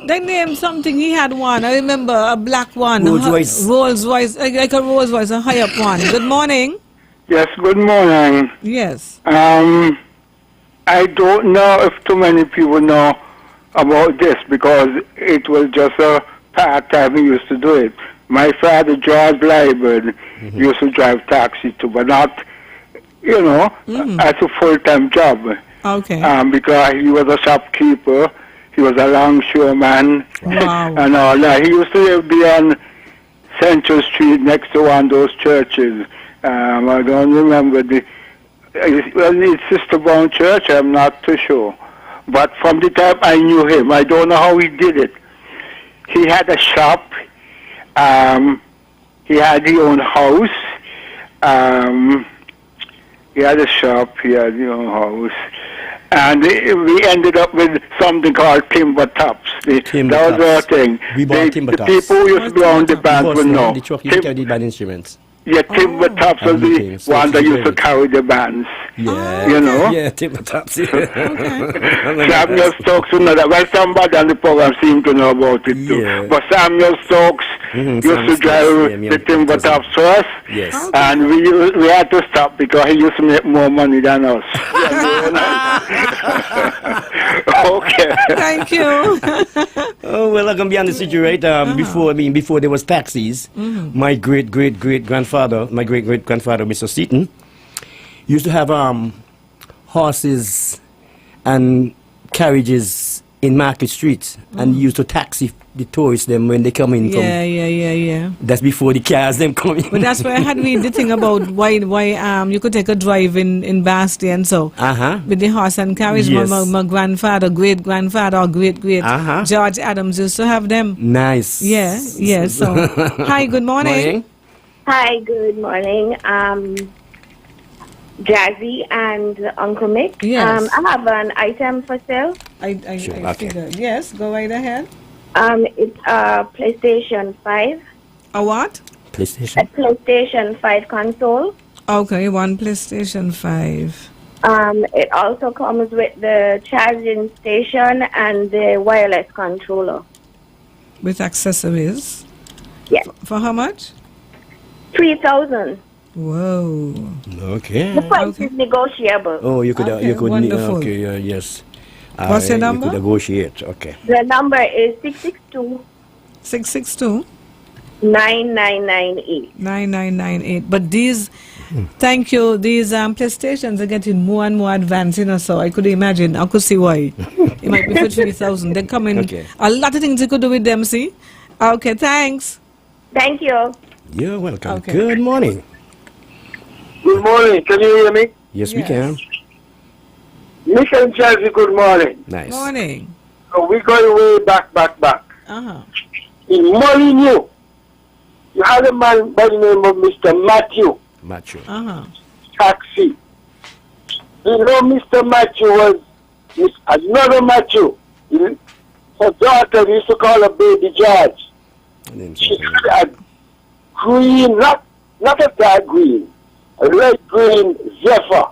[SPEAKER 1] They named something. He had one. I remember a black one.
[SPEAKER 2] Rolls Royce,
[SPEAKER 1] like a Rolls Royce, a high up one. Good morning.
[SPEAKER 22] Yes, good morning.
[SPEAKER 1] Yes.
[SPEAKER 22] I don't know if too many people know about this because it was just a part-time we used to do it. My father, George Liebert, used to drive taxi too, but not, as a full-time job.
[SPEAKER 1] Okay.
[SPEAKER 22] Because he was a shopkeeper, he was a longshoreman, and all that. He used to live beyond Central Street next to one of those churches. I don't remember it's Sister Brown Church, I'm not too sure. But from the time I knew him, I don't know how he did it. He had a shop, he had his own house, he had a shop, he had his own house, and we ended up with something called timber tops. That was our thing.
[SPEAKER 2] We bought timber tops.
[SPEAKER 22] The people who used to be on the band would know.
[SPEAKER 2] The truck used to carry the band instruments.
[SPEAKER 22] Yeah, timber tops was the one that used to carry the bands.
[SPEAKER 2] Yeah.
[SPEAKER 22] You know?
[SPEAKER 2] Yeah, timber tops.
[SPEAKER 22] Samuel Stokes, well, somebody on the program seemed to know about it too.
[SPEAKER 2] Yeah.
[SPEAKER 22] But Samuel Stokes used to drive the timber tops for us.
[SPEAKER 2] Yes.
[SPEAKER 22] And we had to stop because he used to make more money than us. Okay.
[SPEAKER 1] Thank you.
[SPEAKER 2] Oh, well, I'm going to be honest with you, right? Before there was taxis, my great-great-great-grandfather, Mr. Seaton, used to have horses and carriages in Market Street, and he used to taxi the tourists them when they come in.
[SPEAKER 1] Yeah.
[SPEAKER 2] That's before the cars them come in.
[SPEAKER 1] But that's why I had read the thing about why you could take a drive in Basti and so with the horse and carriage.
[SPEAKER 2] Yes.
[SPEAKER 1] My grandfather, great-grandfather, or great-great George Adams used to have them.
[SPEAKER 2] Nice.
[SPEAKER 1] Yeah. So, hi, good morning.
[SPEAKER 11] Hi, good morning. Jazzy and Uncle Mick.
[SPEAKER 1] Yes.
[SPEAKER 11] I have an item for sale.
[SPEAKER 1] I figured. Yes, go right ahead.
[SPEAKER 11] It's a PlayStation 5.
[SPEAKER 1] A what?
[SPEAKER 2] PlayStation?
[SPEAKER 11] A PlayStation 5 console.
[SPEAKER 1] Okay, one PlayStation 5.
[SPEAKER 11] It also comes with the charging station and the wireless controller.
[SPEAKER 1] With accessories?
[SPEAKER 11] Yes.
[SPEAKER 1] For how much?
[SPEAKER 11] 3,000.
[SPEAKER 1] Whoa.
[SPEAKER 2] Okay.
[SPEAKER 11] The price is negotiable.
[SPEAKER 2] Oh, you could.
[SPEAKER 1] Wonderful.
[SPEAKER 2] Okay. Yes.
[SPEAKER 1] What's your number?
[SPEAKER 2] You could negotiate. Okay.
[SPEAKER 11] The number is 662.
[SPEAKER 1] 662.
[SPEAKER 11] 9998.
[SPEAKER 1] 9998. But these, thank you. These PlayStations are getting more and more advanced. So I could imagine. I could see why. It might be for 3,000. They're coming.
[SPEAKER 2] Okay.
[SPEAKER 1] A lot of things you could do with them. See. Okay. Thanks.
[SPEAKER 11] Thank you.
[SPEAKER 2] You're welcome.
[SPEAKER 1] Okay.
[SPEAKER 2] Good morning.
[SPEAKER 22] Good morning. Can you hear me?
[SPEAKER 2] Yes, we can.
[SPEAKER 22] Mick and Chelsea, good morning.
[SPEAKER 2] Nice.
[SPEAKER 1] Morning.
[SPEAKER 22] So we're going way back.
[SPEAKER 1] Uh-huh.
[SPEAKER 22] In Molyneux,
[SPEAKER 3] You had a man by the name of Mr. Matthew.
[SPEAKER 2] Matthew.
[SPEAKER 3] Taxi. You know, Mr. Matthew was another Matthew. Her daughter used to call her Baby George. She had a green, not a dark green, a red green Zephyr.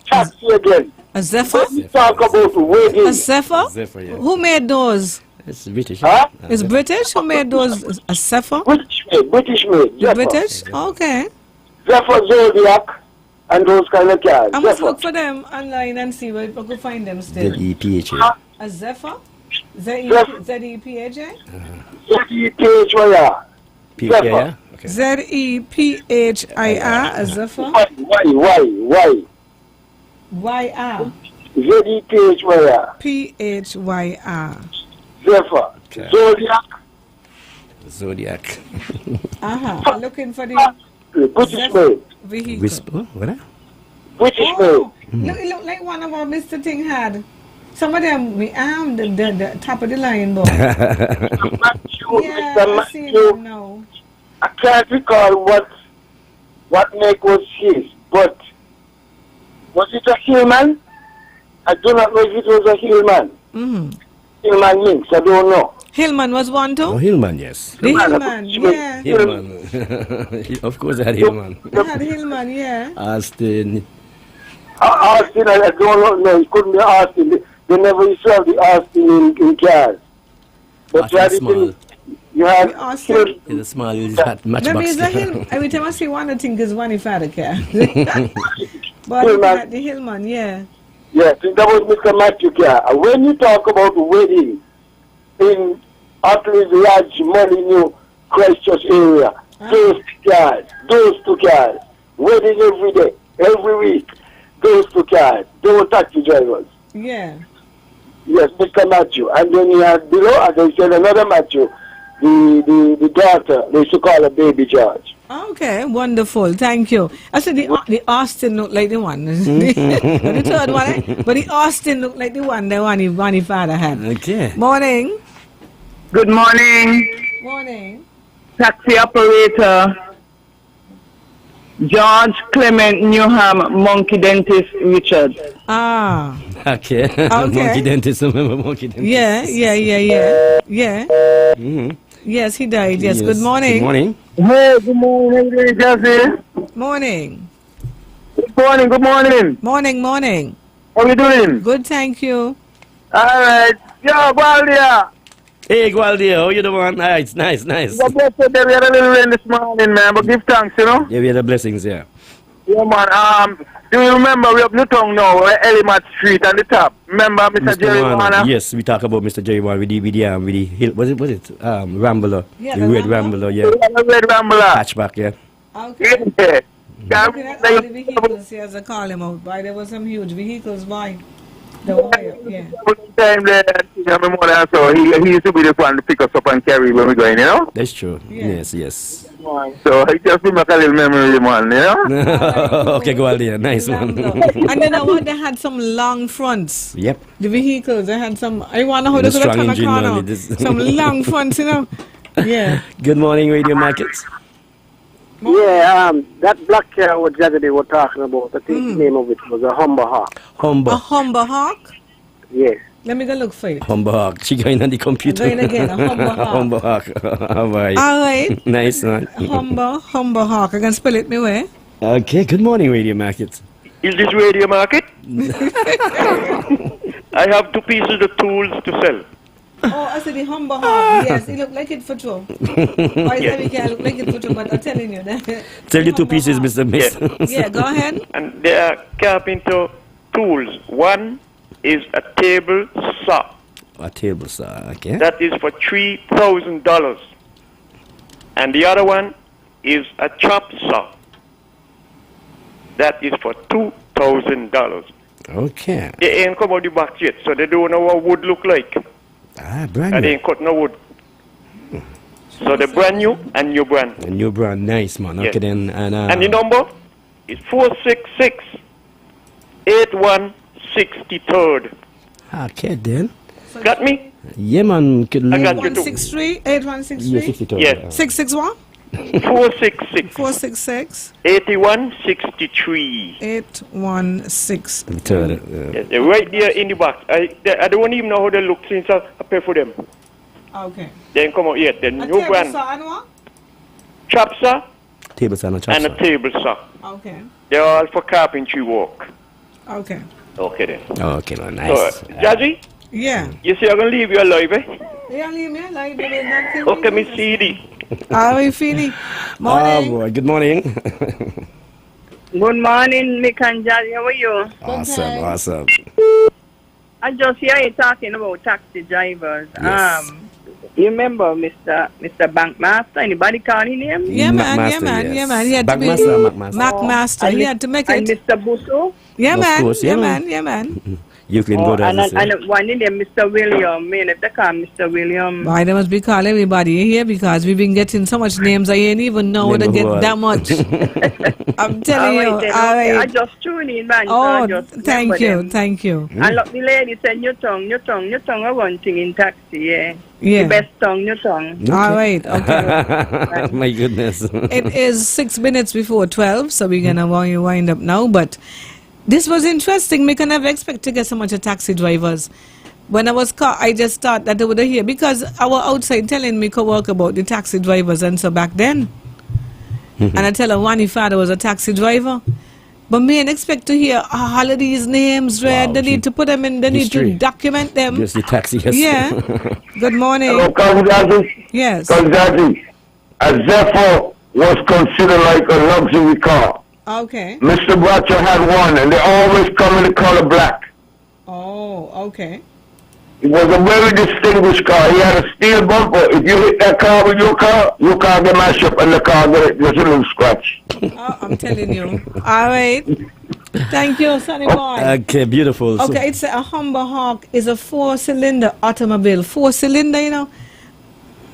[SPEAKER 3] Taxi again.
[SPEAKER 1] A Zephyr?
[SPEAKER 3] When we talk about wedding.
[SPEAKER 1] A Zephyr?
[SPEAKER 2] Zephyr, yeah.
[SPEAKER 1] Who made those?
[SPEAKER 2] It's British.
[SPEAKER 3] Huh?
[SPEAKER 1] It's British? Who made those? A Zephyr?
[SPEAKER 3] British made.
[SPEAKER 1] The British? Okay.
[SPEAKER 3] Zephyr, Zodiac, and those kind of cars.
[SPEAKER 1] I must look for them online and see where I could find them still.
[SPEAKER 2] Z-E-P-H-A.
[SPEAKER 1] A Zephyr? Z-E-P-H-A?
[SPEAKER 3] Z-E-P-H-Y-R.
[SPEAKER 2] P-H-A? Okay.
[SPEAKER 1] Z-E-P-H-I-R, a Zephyr? Y-R.
[SPEAKER 3] Z-E-P-H-Y-R.
[SPEAKER 1] P-H-Y-R.
[SPEAKER 3] Zephyr.
[SPEAKER 2] Okay.
[SPEAKER 3] Zodiac.
[SPEAKER 1] I'm looking for the
[SPEAKER 3] British made.
[SPEAKER 1] vehicle.
[SPEAKER 2] Whisper? What?
[SPEAKER 3] British made.
[SPEAKER 1] Look, it looked like one of our Mr. Thing had. Some of them, the top of the line, though. Yeah, I see them now.
[SPEAKER 3] I can't recall what make was his, but was it a Hillman? I do not know if it was a Hillman. Hillman links, I don't know.
[SPEAKER 1] Hillman was one too?
[SPEAKER 2] Oh, Hillman, yes.
[SPEAKER 1] The Hillman, yeah.
[SPEAKER 2] Hillman. Of course, they had Hillman.
[SPEAKER 1] They had Hillman, yeah.
[SPEAKER 2] Austin.
[SPEAKER 3] Austin, I don't know. No, it couldn't be Austin. They never saw the Austin in cars. But you had
[SPEAKER 1] Austin.
[SPEAKER 2] In the small, you had matchbox.
[SPEAKER 1] Every time I see one, I think it's one if I had a car. But
[SPEAKER 3] Hillman.
[SPEAKER 1] the Hillman, yeah.
[SPEAKER 3] Yes, that was Mr. Matthew car. When you talk about wedding in Auckland's large money new Christchurch area, those two cars, wedding every day, every week, those two cars, they were taxi drivers.
[SPEAKER 1] Yeah.
[SPEAKER 3] Yes, Mr. Matthew. And then you had below, as I said, another Matthew, the daughter, they used to call her Baby George.
[SPEAKER 1] Okay, wonderful. Thank you. I said the Austin looked like the one. The third one, eh? But the Austin looked like the one his father had.
[SPEAKER 2] Okay.
[SPEAKER 1] Morning.
[SPEAKER 12] Good morning.
[SPEAKER 1] Morning.
[SPEAKER 12] Taxi operator. George Clement Newham, Monkey Dentist Richard.
[SPEAKER 1] Ah.
[SPEAKER 2] Okay. Monkey Dentist, remember Monkey Dentist?
[SPEAKER 1] Yeah. Yes, he died. Yes. Good morning.
[SPEAKER 2] Good morning.
[SPEAKER 18] Hey, good morning, Jesse.
[SPEAKER 1] Morning.
[SPEAKER 18] Good morning.
[SPEAKER 1] Morning.
[SPEAKER 18] How are you doing?
[SPEAKER 1] Good, thank you.
[SPEAKER 18] All right. Yo, Gualdia.
[SPEAKER 2] Hey, Gualdia, how you doing? Nice.
[SPEAKER 18] We had a little rain this morning, man, but give thanks, you know?
[SPEAKER 2] Yeah, we had the blessings, yeah.
[SPEAKER 18] Yeah, man. Do you remember we up Newtown now, Elimat Street on the top? Remember Mr. Jerry Warner?
[SPEAKER 2] Yes, we talk about Mr. Jerry Warner with the hill. Was it Rambler?
[SPEAKER 1] Yeah,
[SPEAKER 2] the red Rambler, yeah.
[SPEAKER 18] The red Rambler.
[SPEAKER 2] Hatchback, yeah.
[SPEAKER 1] Okay.
[SPEAKER 18] Yeah.
[SPEAKER 1] Looking at all the vehicles here as I call them out, boy, there were some huge vehicles, boy. The wire, yeah.
[SPEAKER 18] Time there, my mother, so he used to be the one to pick us up and carry when we're going, you know?
[SPEAKER 2] That's true. Yeah. Yes.
[SPEAKER 18] So it just bring back a little memory, man, you know?
[SPEAKER 2] Okay, go on there. Nice one.
[SPEAKER 1] And then they had some long fronts.
[SPEAKER 2] Yep.
[SPEAKER 1] The vehicles, they had some, I wonder how they could have turned a corner. Some long fronts, you know? Yeah.
[SPEAKER 2] Good morning, Radio Markets.
[SPEAKER 14] Yeah, that black car what Jagger were talking about, I think the name of it was a Humber Hawk.
[SPEAKER 1] A Humber Hawk?
[SPEAKER 14] Yes.
[SPEAKER 1] Let me go look for it.
[SPEAKER 2] Humber Hawk. She going on the computer.
[SPEAKER 1] Going again, a Humber Hawk.
[SPEAKER 2] Humber Hawk. All right.
[SPEAKER 1] All right.
[SPEAKER 2] Nice one.
[SPEAKER 1] Humber Hawk. I can spell it my way.
[SPEAKER 2] Okay, good morning, Radio Markets.
[SPEAKER 5] Is this Radio Market? I have 2 pieces of tools to sell.
[SPEAKER 1] Oh, I said the Humber Hawk. Yes, it looked like it for true. Why is it look like it for true? But I'm telling you that.
[SPEAKER 2] Tell you 2 pieces, Mr. Miss.
[SPEAKER 1] Yeah, go ahead.
[SPEAKER 5] And they are carpenter tools. One is a table saw.
[SPEAKER 2] A table saw, okay.
[SPEAKER 5] That is for $3,000. And the other one is a chop saw. That is for $2,000.
[SPEAKER 2] Okay.
[SPEAKER 5] They ain't come out the box yet, so they don't know what wood look like.
[SPEAKER 2] Brand new.
[SPEAKER 5] And they ain't cut no wood. So they're brand new and new brand.
[SPEAKER 2] A new brand, nice man. Okay,
[SPEAKER 5] Yes.
[SPEAKER 2] then.
[SPEAKER 5] And the number is 466-8163.
[SPEAKER 2] Okay, then.
[SPEAKER 5] Got me?
[SPEAKER 2] Yeah, man.
[SPEAKER 5] I got you too.
[SPEAKER 1] 8163? 8163?
[SPEAKER 2] Yeah, 63.
[SPEAKER 5] Yes.
[SPEAKER 1] 661?
[SPEAKER 5] 466.
[SPEAKER 1] 466.
[SPEAKER 5] 8163.
[SPEAKER 1] 8163.
[SPEAKER 5] They're right there in the box. I don't even know how they look since I pay for them.
[SPEAKER 1] Okay.
[SPEAKER 5] Then come out yet. Then new brand. Chop saw.
[SPEAKER 2] Table saw and a chop
[SPEAKER 5] and
[SPEAKER 2] saw.
[SPEAKER 5] a table saw.
[SPEAKER 1] Okay.
[SPEAKER 5] They're all for carpentry work.
[SPEAKER 1] Okay.
[SPEAKER 5] Okay then.
[SPEAKER 2] Okay, no, nice.
[SPEAKER 5] So, Jazzy?
[SPEAKER 1] Yeah.
[SPEAKER 5] You say I'm going to leave you alive, eh?
[SPEAKER 1] Yeah, leave me alive. Okay,
[SPEAKER 5] okay, Miss CD.
[SPEAKER 1] How are you feeling? Morning.
[SPEAKER 2] Oh, boy. Good morning.
[SPEAKER 12] Good morning, Mick and Jazzy. How are you?
[SPEAKER 2] Awesome, awesome.
[SPEAKER 12] I just hear you talking about taxi drivers.
[SPEAKER 2] Yes.
[SPEAKER 12] You remember Mr. Bankmaster? Anybody call his name?
[SPEAKER 1] Yeah, man.
[SPEAKER 2] Master,
[SPEAKER 1] Yeah, man.
[SPEAKER 2] yes.
[SPEAKER 1] Yeah, man. He had to be
[SPEAKER 2] Bankmaster or Macmaster?
[SPEAKER 1] Macmaster. He had to make
[SPEAKER 12] and
[SPEAKER 1] it.
[SPEAKER 12] Mr. Busso?
[SPEAKER 1] Yeah,
[SPEAKER 2] Of
[SPEAKER 1] man.
[SPEAKER 2] course,
[SPEAKER 1] Yeah,
[SPEAKER 2] yeah,
[SPEAKER 1] man. Yeah, man.
[SPEAKER 2] You can go there.
[SPEAKER 12] And one in there, Mr. William. Man, if they call Mr. William.
[SPEAKER 1] Why they must be call everybody here because we've been getting so much names I ain't even know where to get that much. I'm telling you. All right.
[SPEAKER 12] I just tune in, man.
[SPEAKER 1] Oh,
[SPEAKER 12] so
[SPEAKER 1] thank you. Thank you.
[SPEAKER 12] And look, the lady said, your tongue are one thing in taxi, yeah.
[SPEAKER 1] Yeah.
[SPEAKER 12] The best tongue, your tongue.
[SPEAKER 2] Okay.
[SPEAKER 1] All right. Okay.
[SPEAKER 2] My goodness.
[SPEAKER 1] It is 6 minutes before 12, so we're going to wind up now. But this was interesting. We can never expect to get so much of taxi drivers. When I was caught, I just thought that they would hear because I was outside telling me co-work about the taxi drivers and so back then. And I tell her one father was a taxi driver. But me and expect to hear all of these names read.
[SPEAKER 2] Wow,
[SPEAKER 1] they need to put them in, they
[SPEAKER 2] history.
[SPEAKER 1] need to document them.
[SPEAKER 2] Just the taxi, yes.
[SPEAKER 1] Yeah. Good morning.
[SPEAKER 17] Hello, Cousin.
[SPEAKER 1] Yes.
[SPEAKER 17] Cousin, a Zephyr was considered like a luxury car.
[SPEAKER 1] Okay.
[SPEAKER 17] Mr. Bratcher had one, and they always come in the color black.
[SPEAKER 1] Oh, okay.
[SPEAKER 17] It was a very distinguished car. He had a steel bumper. If you hit that car with your car get mashed up, and the car get just a little scratch.
[SPEAKER 1] Oh, I'm telling you. All right. Thank you, Sonny boy.
[SPEAKER 2] Okay, beautiful.
[SPEAKER 1] Okay, it's a Humber Hawk is a 4-cylinder automobile. 4-cylinder, you know,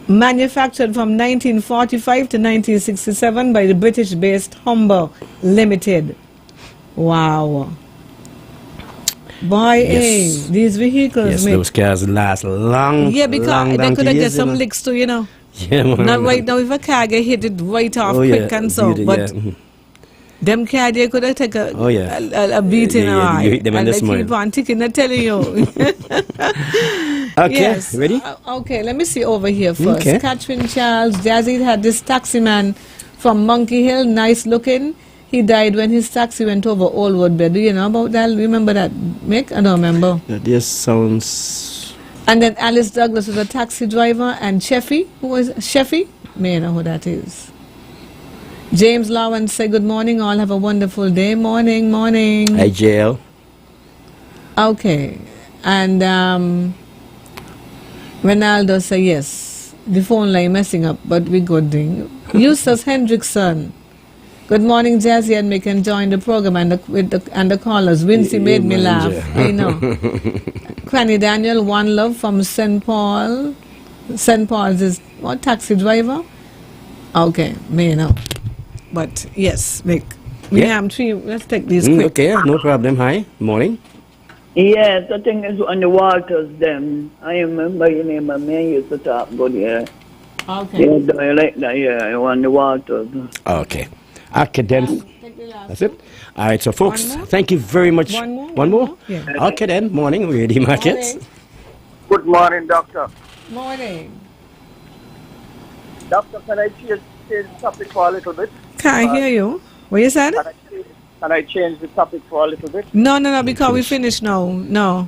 [SPEAKER 1] manufactured from 1945 to 1967 by the British-based Humber Limited. Wow. Boy,
[SPEAKER 2] Yes.
[SPEAKER 1] these vehicles,
[SPEAKER 2] Yes,
[SPEAKER 1] mate.
[SPEAKER 2] those cars last long.
[SPEAKER 1] Yeah, because
[SPEAKER 2] long
[SPEAKER 1] they could have
[SPEAKER 2] years,
[SPEAKER 1] get some
[SPEAKER 2] you know.
[SPEAKER 1] licks too, you know.
[SPEAKER 2] Yeah, man.
[SPEAKER 1] Not right now, if a car get hit it right off quick and so,
[SPEAKER 2] beauty,
[SPEAKER 1] but
[SPEAKER 2] yeah.
[SPEAKER 1] them car they could have taken a beating,
[SPEAKER 2] Yeah, you hit them
[SPEAKER 1] and
[SPEAKER 2] in the
[SPEAKER 1] they
[SPEAKER 2] smile.
[SPEAKER 1] keep on ticking, I'm telling you.
[SPEAKER 2] Okay,
[SPEAKER 1] Yes.
[SPEAKER 2] ready?
[SPEAKER 1] Okay, let me see over here first.
[SPEAKER 2] Okay.
[SPEAKER 1] Catherine Charles, Jazzy had this taxi man from Monkey Hill, nice looking. He died when his taxi went over Old Wood Bed. Do you know about that? Remember that, Mick? I don't remember.
[SPEAKER 2] This sounds...
[SPEAKER 1] And then Alice Douglas was a taxi driver, and Sheffy, who was Sheffy? May know who that is. James Lawrence say good morning, all have a wonderful day. Morning.
[SPEAKER 2] Hi, JL.
[SPEAKER 1] Okay. And Ronaldo say yes. The phone line messing up, but we good thing. Eustace Hendrickson. Good morning, Jazzy, and we can join the program and the callers. Wincy made me laugh. I know. Cranny Daniel, one love from St. Paul. St. Paul's is what, taxi driver? Okay, me know. But yes, Mick.
[SPEAKER 2] Yeah.
[SPEAKER 1] Let's take these quick.
[SPEAKER 2] Okay, no problem. Hi, morning.
[SPEAKER 6] Yes, I think it's on the Walters them. I remember your name, but me used to talk good, yeah.
[SPEAKER 1] Okay.
[SPEAKER 6] Yeah, I like that, yeah, on the Walters.
[SPEAKER 2] Okay. Okay, then. That's it. All right, so folks, thank you very much. One more?
[SPEAKER 1] Yeah.
[SPEAKER 2] Okay, then. Morning, Radio Markets.
[SPEAKER 14] Good morning, Doctor.
[SPEAKER 1] Morning.
[SPEAKER 14] Doctor, can I change the topic for a little bit?
[SPEAKER 1] Can't hear you. What you said?
[SPEAKER 14] Can I change the topic for a little bit?
[SPEAKER 1] No, because we finished now. No.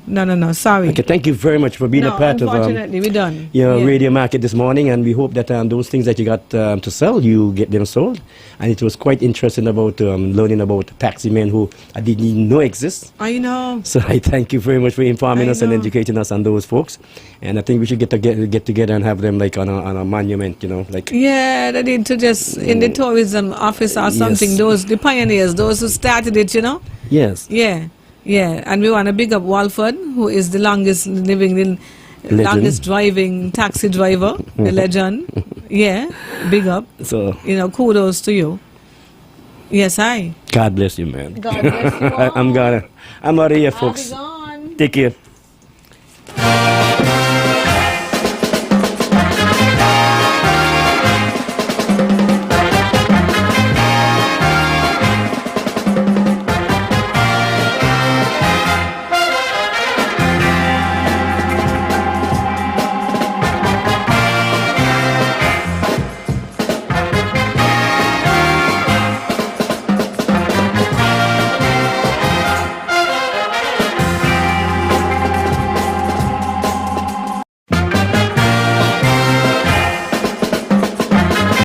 [SPEAKER 1] Sorry.
[SPEAKER 2] Okay, thank you very much for being a part of
[SPEAKER 1] unfortunately, we're done.
[SPEAKER 2] your
[SPEAKER 1] Yeah.
[SPEAKER 2] radio market this morning, and we hope that those things that you got to sell, you get them sold. And it was quite interesting about learning about taxi men who I didn't even know exist.
[SPEAKER 1] I know.
[SPEAKER 2] So I thank you very much for informing us and educating us on those folks. And I think we should get together and have them like on a monument, you know, like.
[SPEAKER 1] Yeah, they need to just in the tourism office or something.
[SPEAKER 2] Yes.
[SPEAKER 1] Those the pioneers, those who started it, you know.
[SPEAKER 2] Yes.
[SPEAKER 1] Yeah. And we want to big up Walford, who is the longest living, longest driving taxi driver, the legend. Yeah, big up.
[SPEAKER 2] So
[SPEAKER 1] kudos to you. Yes,
[SPEAKER 2] God bless you, man.
[SPEAKER 1] God bless you all.
[SPEAKER 2] I'm out of here, folks.
[SPEAKER 1] I'll be gone.
[SPEAKER 2] Take care.